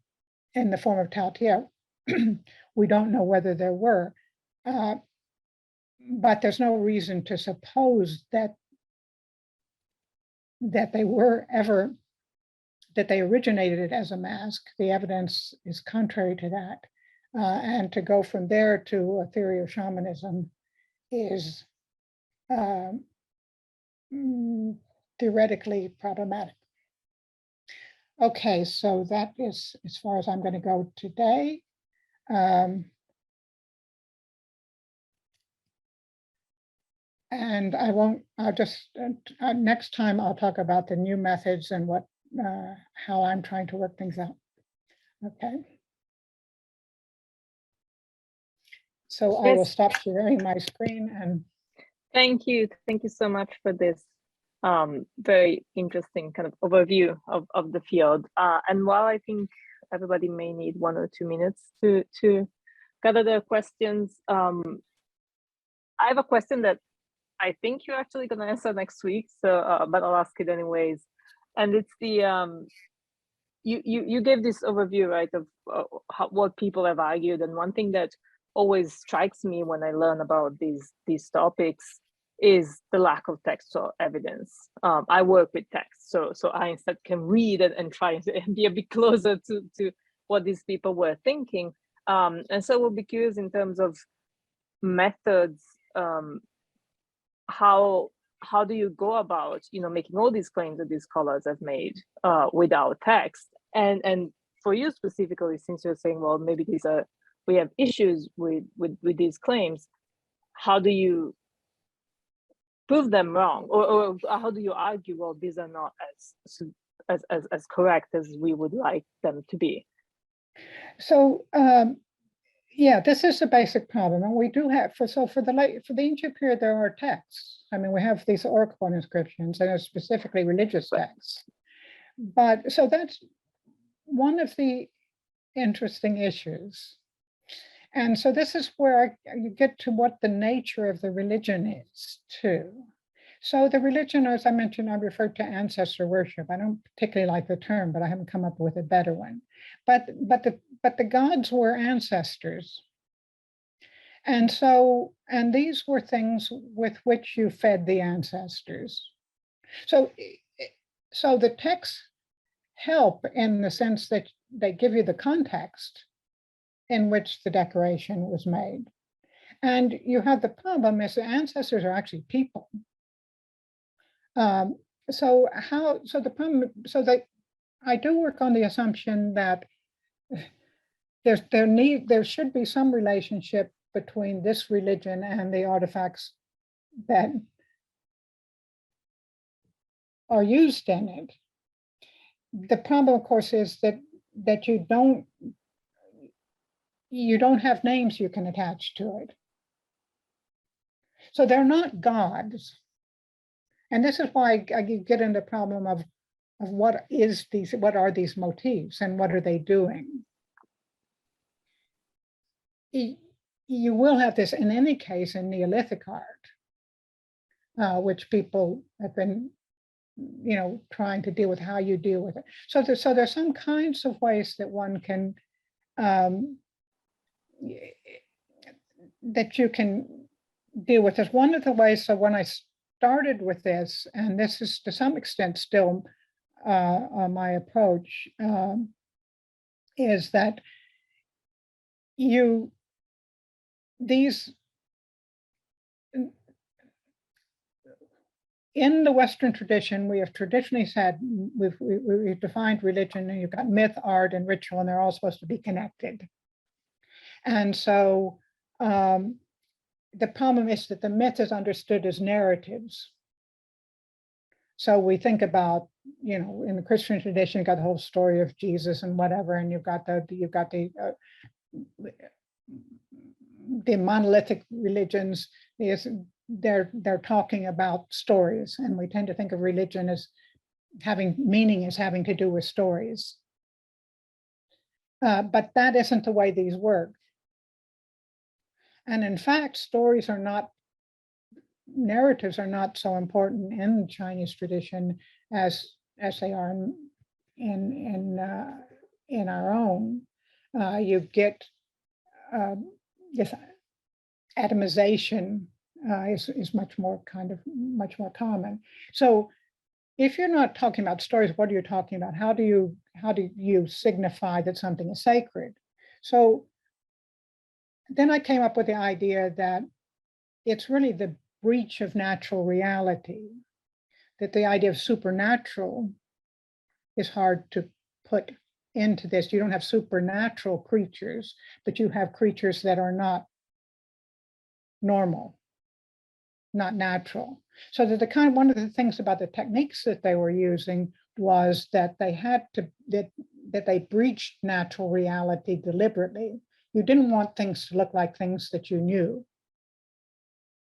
in the form of Taotie. We don't know whether there were, but there's no reason to suppose that they were ever that they originated as a mask. The evidence is contrary to that. And to go from there to a theory of shamanism is theoretically problematic. Okay, so that is as far as I'm going to go today. And I'll just, next time I'll talk about the new methods and how I'm trying to work things out. Okay. So I will stop sharing my screen and. Thank you so much for this very interesting kind of overview of the field. And while I think everybody may need 1 or 2 minutes to gather their questions, I have a question that I think you're actually going to answer next week. So, but I'll ask it anyways. And it's the you gave this overview, right, of what people have argued, and one thing that always strikes me when I learn about these topics is the lack of textual evidence. I work with text, so I instead can read and try and be a bit closer to what these people were thinking. And so we'll be curious in terms of methods. How do you go about making all these claims that these scholars have made without text? And for you specifically, since you're saying, well, maybe we have issues with these claims, how do you prove them wrong, or how do you argue, well, these are not as correct as we would like them to be? So yeah, this is a basic problem, and we do have for the ancient period there are texts. I mean, we have these oracle inscriptions, and it's specifically religious texts. But so that's one of the interesting issues. And so this is where you get to what the nature of the religion is too. So the religion, as I mentioned, I referred to ancestor worship. I don't particularly like the term, but I haven't come up with a better one. But the gods were ancestors. And these were things with which you fed the ancestors. So the texts help in the sense that they give you the context in which the decoration was made. And you have the problem is the ancestors are actually people. I do work on the assumption that there should be some relationship between this religion and the artifacts that are used in it. The problem, of course, is that you don't have names you can attach to it. So they're not gods. And this is why I get into the problem of what are these motifs and what are they doing? You will have this in any case in Neolithic art, which people have been trying to deal with how you deal with it. So there's some kinds of ways that one can that you can deal with this. One of the ways, so when I started with this, and this is to some extent still my approach, is that in the Western tradition, we have traditionally said, we've defined religion, and you've got myth, art, and ritual, and they're all supposed to be connected. And so the problem is that the myth is understood as narratives. So we think about, in the Christian tradition, you've got the whole story of Jesus and whatever, and you've got the monolithic religions. They're talking about stories, and we tend to think of religion as having meaning, as having to do with stories. But that isn't the way these work. And in fact, narratives are not so important in the Chinese tradition as they are in our own. You get this atomization is much more common. So if you're not talking about stories, what are you talking about? How do you signify that something is sacred? So then I came up with the idea that it's really the breach of natural reality, that the idea of supernatural is hard to put into this. You don't have supernatural creatures, but you have creatures that are not normal, not natural. So that one of the things about the techniques that they were using was that they had to, that they breached natural reality deliberately. You didn't want things to look like things that you knew.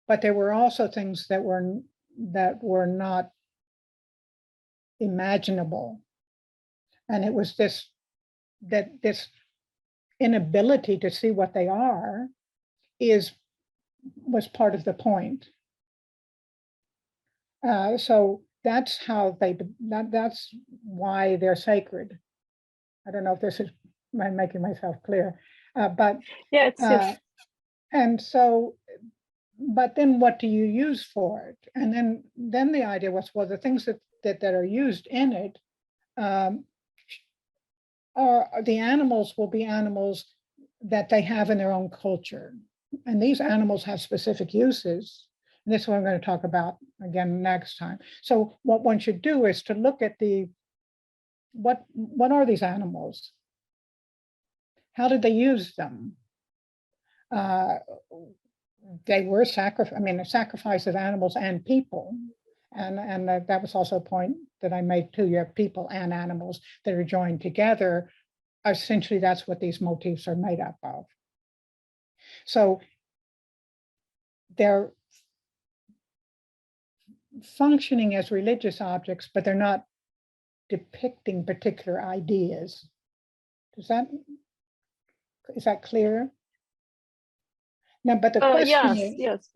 But there were also things that were not imaginable. And it was this inability to see what they are was part of the point. So that's how that's why they're sacred. I don't know if this is making myself clear, but yeah, it's yes. And so, but then what do you use for it? And then the idea was, well, the things that are used in it are the animals will be animals that they have in their own culture. And these animals have specific uses. And this is what I'm going to talk about again next time. So what one should do is to look at what are these animals? How did they use them? They were a sacrifice of animals and people. And that was also a point that I made too. You have people and animals that are joined together. Essentially, that's what these motifs are made up of. So they're functioning as religious objects, but they're not depicting particular ideas. Is that clear? Now, but the question is, yes.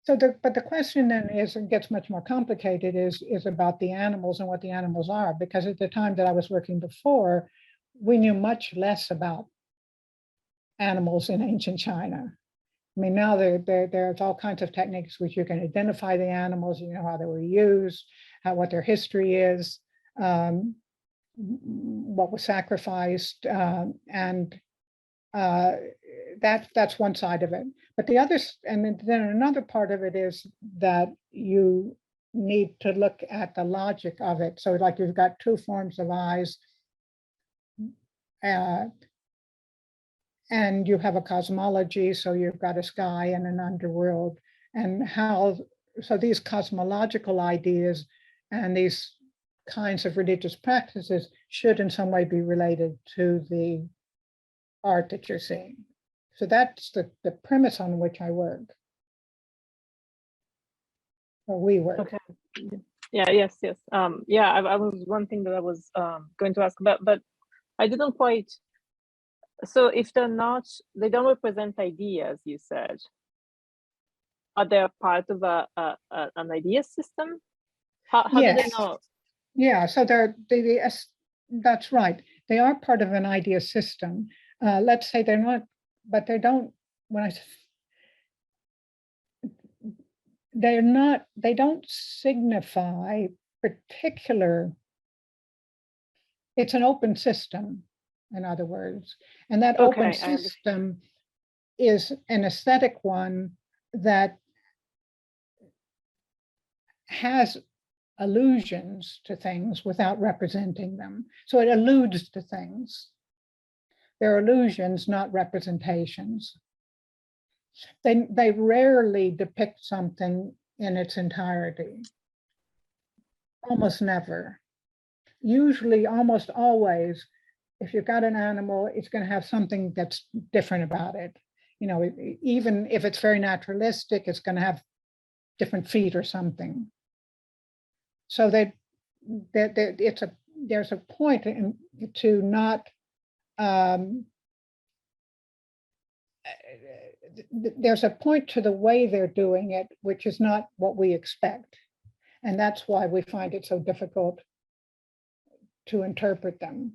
So but the question then gets much more complicated is about the animals and what the animals are, because at the time that I was working before, we knew much less about animals in ancient China. I mean, now there's all kinds of techniques which you can identify the animals, you know, how they were used, what their history is, what was sacrificed, and that's one side of it. But the other, and then another part of it is that you need to look at the logic of it. So like you've got two forms of eyes, and you have a cosmology, so you've got a sky and an underworld, and so these cosmological ideas and these kinds of religious practices should in some way be related to the art that you're seeing. So that's the premise on which I work, or we work. Okay. Yeah, yes. Yeah, I was one thing that I was going to ask about, but I didn't quite. So if they don't represent ideas, you said, are they a part of an idea system? How do they know? Yeah, so that's right. They are part of an idea system. Let's say they're not, but they don't, they don't signify particular, it's an open system, in other words. And that open system is an aesthetic one that has allusions to things without representing them. So it alludes to things. They're illusions, not representations. They rarely depict something in its entirety. Almost never. Usually, almost always, if you've got an animal, it's going to have something that's different about it. You know, even if it's very naturalistic, it's going to have different feet or something. So there's a point to not there's a point to the way they're doing it, which is not what we expect. And that's why we find it so difficult to interpret them.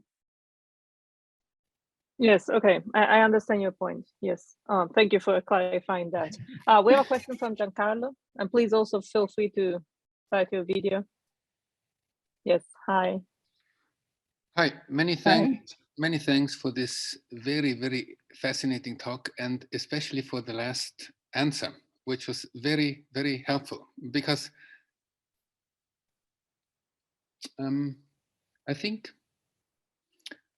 Yes, okay, I understand your point. Yes, thank you for clarifying that. We have a question from Giancarlo, and please also feel free to start your video. Yes, hi. Hi, Hi. many thanks for this very, very fascinating talk, and especially for the last answer, which was very, very helpful, because I think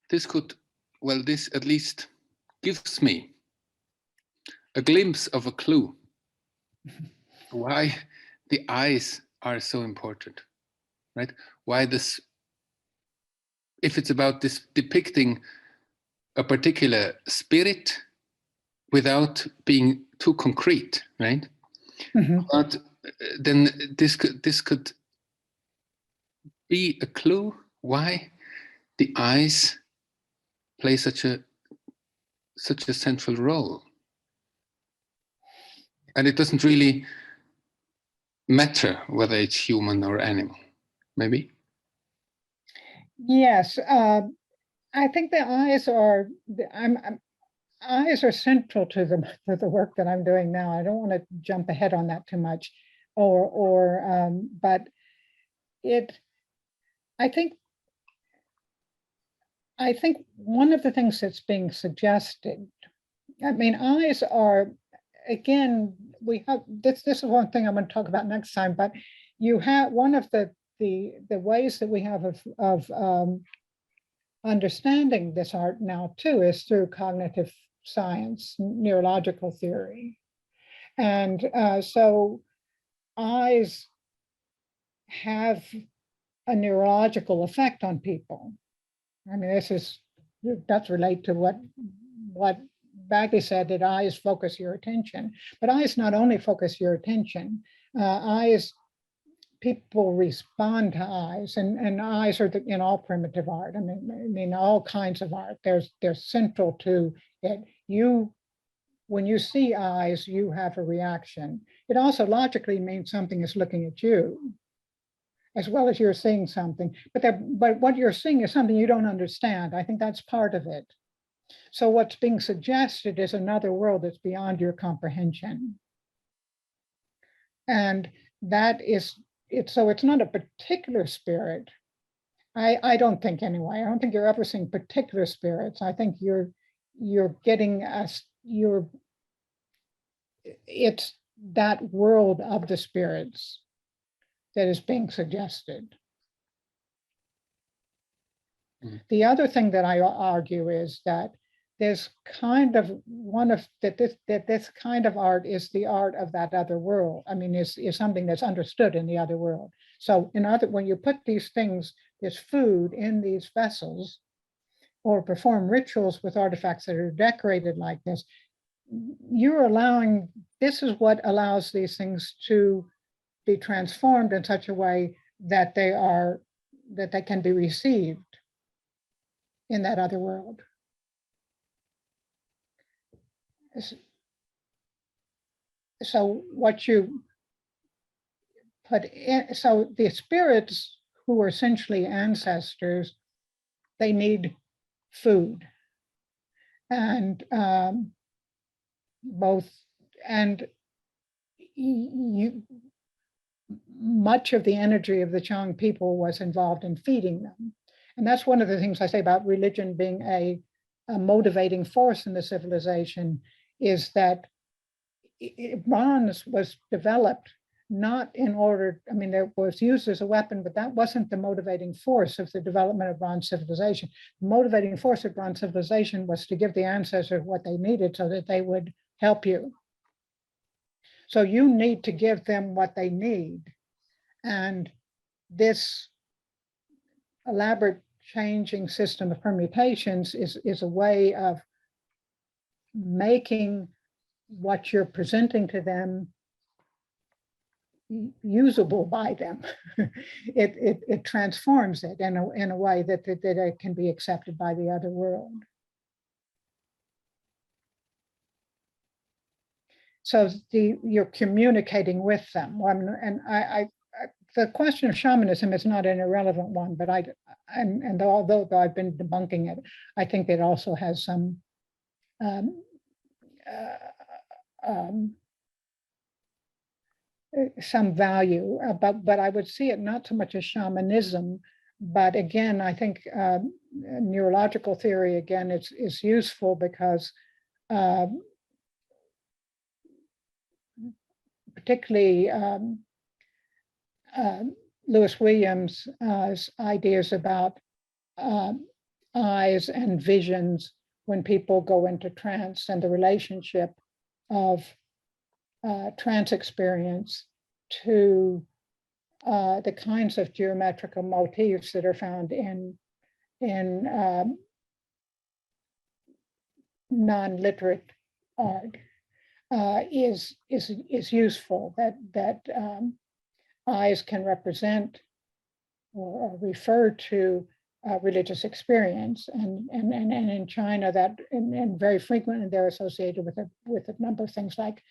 this could, well, this at least gives me a glimpse of a clue why the eyes are so important, right? Why this, if it's about this depicting a particular spirit without being too concrete, right? Mhm. But then this could be a clue why the eyes play such a central role, and it doesn't really matter whether it's human or animal. Maybe. Yes, I think the eyes are. Eyes are central to the work that I'm doing now. I don't want to jump ahead on that too much, but it. I think I think one of the things that's being suggested. I mean, eyes are, again, we have this. This is one thing I'm going to talk about next time. But you have one of the ways that we have of understanding this art now too is through cognitive science, neurological theory. And so eyes have a neurological effect on people. I mean, that's related to what Bagley said, that eyes focus your attention. But eyes not only focus your attention, eyes, people respond to eyes, and eyes are in all primitive art. I mean, all kinds of art. They're central to it. When you see eyes, you have a reaction. It also logically means something is looking at you, as well as you're seeing something. But what you're seeing is something you don't understand. I think that's part of it. So what's being suggested is another world that's beyond your comprehension. And that is it. So it's not a particular spirit. I don't think anyway. I don't think you're ever seeing particular spirits. I think you're getting us, it's that world of the spirits that is being suggested. The other thing that I argue is that there's kind of this kind of art is the art of that other world. I mean, is something that's understood in the other world. So when you put these things, this food in these vessels, or perform rituals with artifacts that are decorated like this, this is what allows these things to be transformed in such a way that they can be received in that other world. So what you put in, so the spirits who are essentially ancestors, they need food, and both, and much of the energy of the Chang people was involved in feeding them. And that's one of the things I say about religion being a motivating force in the civilization, is that bronze was developed not in order, I mean, it was used as a weapon, but that wasn't the motivating force of the development of bronze civilization. The motivating force of bronze civilization was to give the ancestors what they needed so that they would help you. So you need to give them what they need. And this elaborate changing system of permutations is a way of making what you're presenting to them usable by them. It transforms it in a way that it can be accepted by the other world. So you're communicating with them. And the question of shamanism is not an irrelevant one, but and although I've been debunking it, I think it also has some some value, but I would see it not so much as shamanism, but again, I think neurological theory, again, is useful because particularly Lewis Williams' ideas about eyes and visions when people go into trance, and the relationship of trance experience to the kinds of geometrical motifs that are found in non-literate art is useful. That eyes can represent or refer to religious experience, and in China that and very frequently they're associated with a number of things like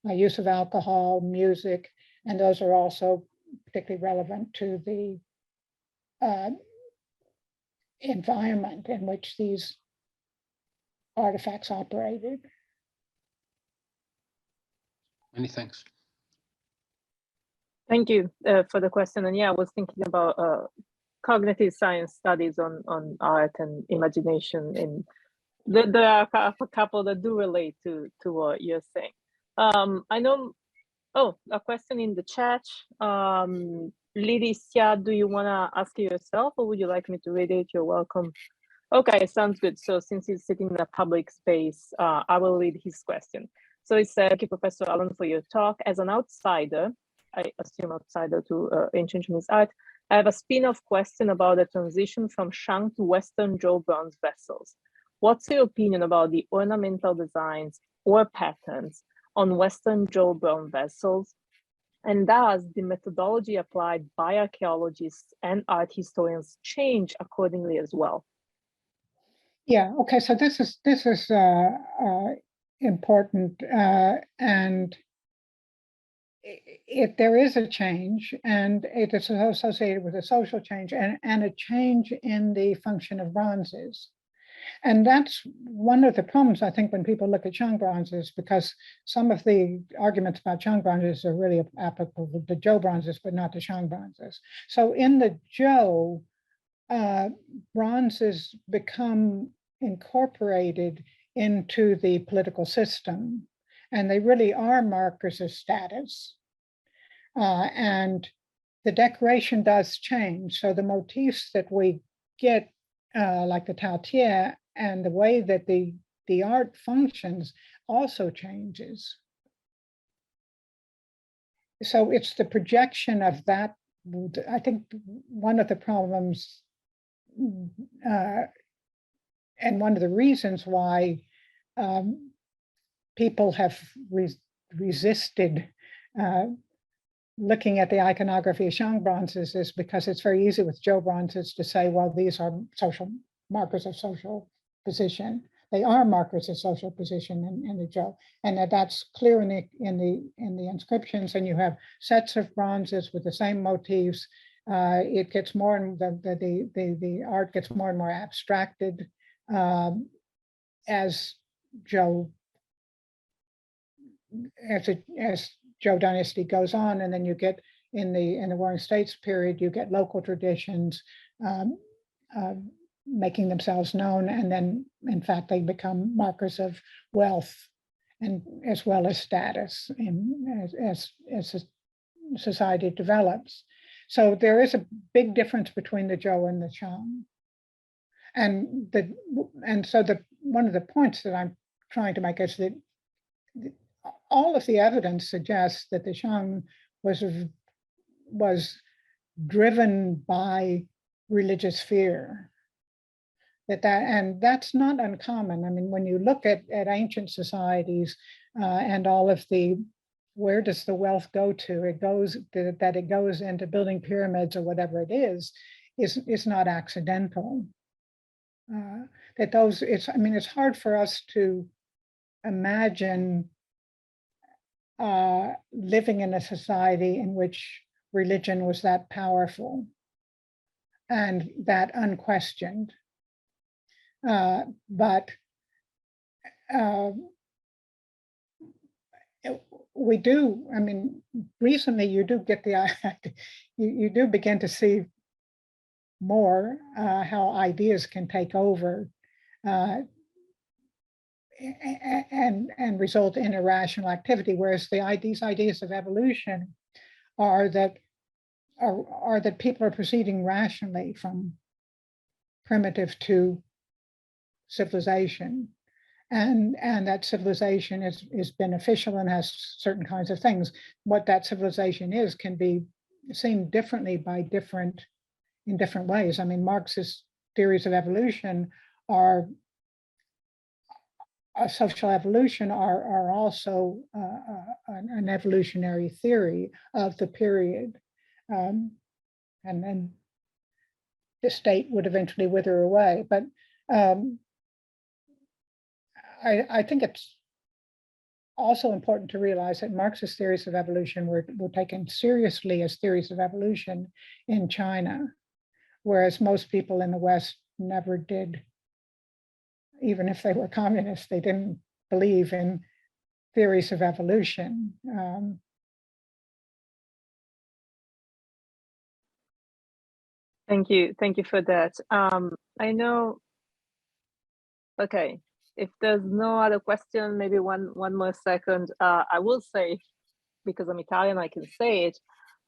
use of alcohol, music, and those are also particularly relevant to the environment in which these artifacts operated. Many thanks. Thank you for the question. And yeah, I was thinking about cognitive science studies on art and imagination. And there are a couple that do relate to what you're saying. I know, a question in the chat. Leticia, do you want to ask it yourself, or would you like me to read it? You're welcome. Okay, sounds good. So since he's sitting in a public space, I will read his question. So he said, thank you, Professor Allan, for your talk. As an outsider, I assume outsider to ancient Chinese art, I have a spin-off question about the transition from Shang to Western Zhou bronze vessels. What's your opinion about the ornamental designs or patterns on Western Zhou bronze vessels? And does the methodology applied by archaeologists and art historians change accordingly as well? Yeah, okay, so this is important, and there is a change, and it is associated with a social change and a change in the function of bronzes. And that's one of the problems, I think, when people look at Shang bronzes, because some of the arguments about Shang bronzes are really applicable to the Zhou bronzes, but not the Shang bronzes. So in the Zhou, bronzes become incorporated into the political system, and they really are markers of status. And the decoration does change. So the motifs that we get, like the Taotie, and the way that the art functions also changes. So it's the projection of that. I think one of the problems and one of the reasons why people have resisted looking at the iconography of Shang bronzes is because it's very easy with Zhou bronzes to say, well, these are social markers of social position. They are markers of social position in the Zhou, and that's clear in the inscriptions. And you have sets of bronzes with the same motifs. It gets more, and the art gets more and more abstracted as Zhou dynasty goes on, and then you get in the Warring States period, you get local traditions making themselves known, and then in fact they become markers of wealth and as well as status as society develops. So there is a big difference between the Zhou and the Shang. And so one of the points that I'm trying to make is that all of the evidence suggests that the Shang was driven by religious fear. And that's not uncommon. I mean, when you look at ancient societies and all of where does the wealth go to? It goes into building pyramids or whatever it is not accidental. It's hard for us to imagine living in a society in which religion was that powerful and that unquestioned. But we do, recently you do get you do begin to see more how ideas can take over and result in irrational activity, whereas these ideas of evolution are that people are proceeding rationally from primitive to civilization, and that civilization is beneficial and has certain kinds of things. What that civilization is can be seen differently in different ways. I mean, Marx's theories of evolution are social evolution are also an evolutionary theory of the period, and then the state would eventually wither away. But I think it's also important to realize that Marxist theories of evolution were taken seriously as theories of evolution in China, whereas most people in the West never did. Even if they were communists, they didn't believe in theories of evolution. Thank you for that. I know. Okay, if there's no other question, maybe one more second. I will say, because I'm Italian, I can say it.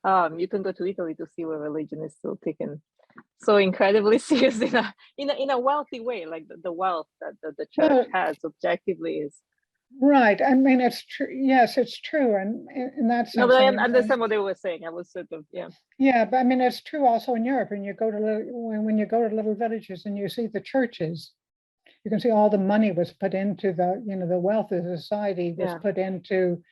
You can go to Italy to see where religion is still taken so incredibly serious in a wealthy way, like the wealth that the church has objectively is. Right. I mean, it's true. Yes, it's true. And in that sense. No, but I understand what they were saying. I was sort of, yeah. Yeah, but I mean, it's true also in Europe. And you go to when you go to little villages and you see the churches, you can see all the money was put into the wealth of society was put into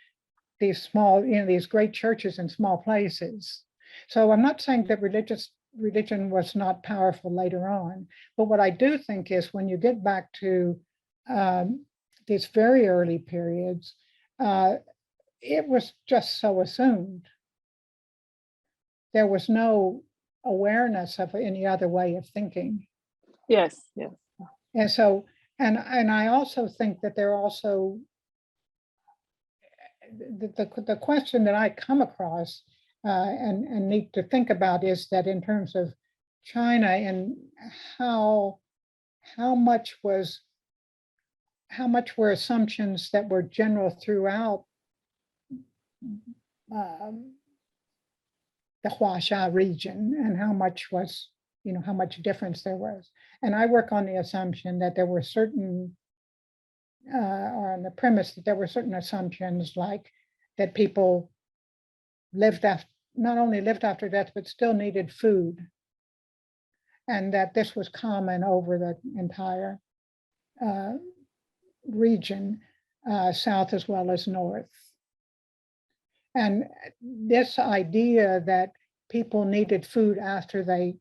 these small, these great churches in small places. So I'm not saying that religion was not powerful later on, but what I do think is when you get back to these very early periods, it was just so assumed. There was no awareness of any other way of thinking. Yes. And so, and I also think that there also, the question that I come across and need to think about is that in terms of China and how much were assumptions that were general throughout the Huaxia region, and how much was, how much difference there was. And I work on the assumption that there were certain, or on the premise that there were certain assumptions, like that people not only lived after death, but still needed food. And that this was common over the entire region, south as well as north. And this idea that people needed food after they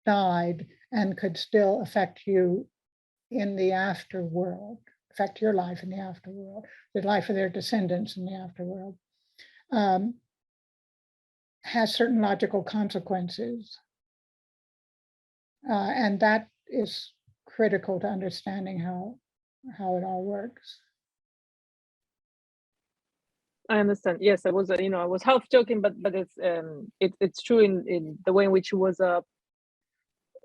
died and could still affect you in the afterworld, affect your life in the afterworld, the life of their descendants in the afterworld, has certain logical consequences. And that is critical to understanding how it all works. I understand. Yes, I was, I was half joking, but it's true in the way in which it was a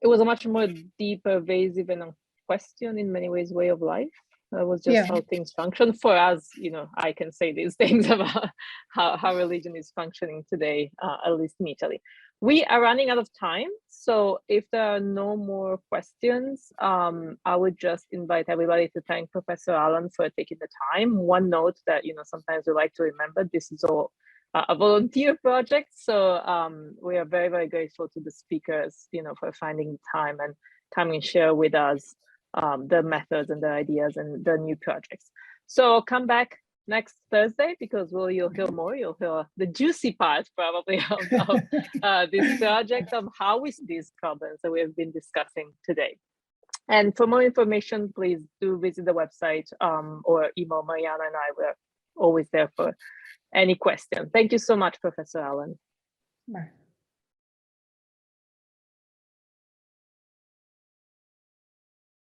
much more deep, pervasive, and a question in many ways way of life. That was just how things function for us. I can say these things about how religion is functioning today, at least in Italy. We are running out of time, so if there are no more questions, I would just invite everybody to thank Professor Allan for taking the time. One note that sometimes we like to remember: this is all a volunteer project, so we are very, very grateful to the speakers, for finding time and coming and share with us the methods and the ideas and the new projects. So come back next Thursday, because you'll hear more. You'll hear the juicy part probably of this project, of how we see these problems that we have been discussing today. And for more information, please do visit the website or email Mariana and I. We're always there for any question. Thank you so much, Professor Allan. Bye.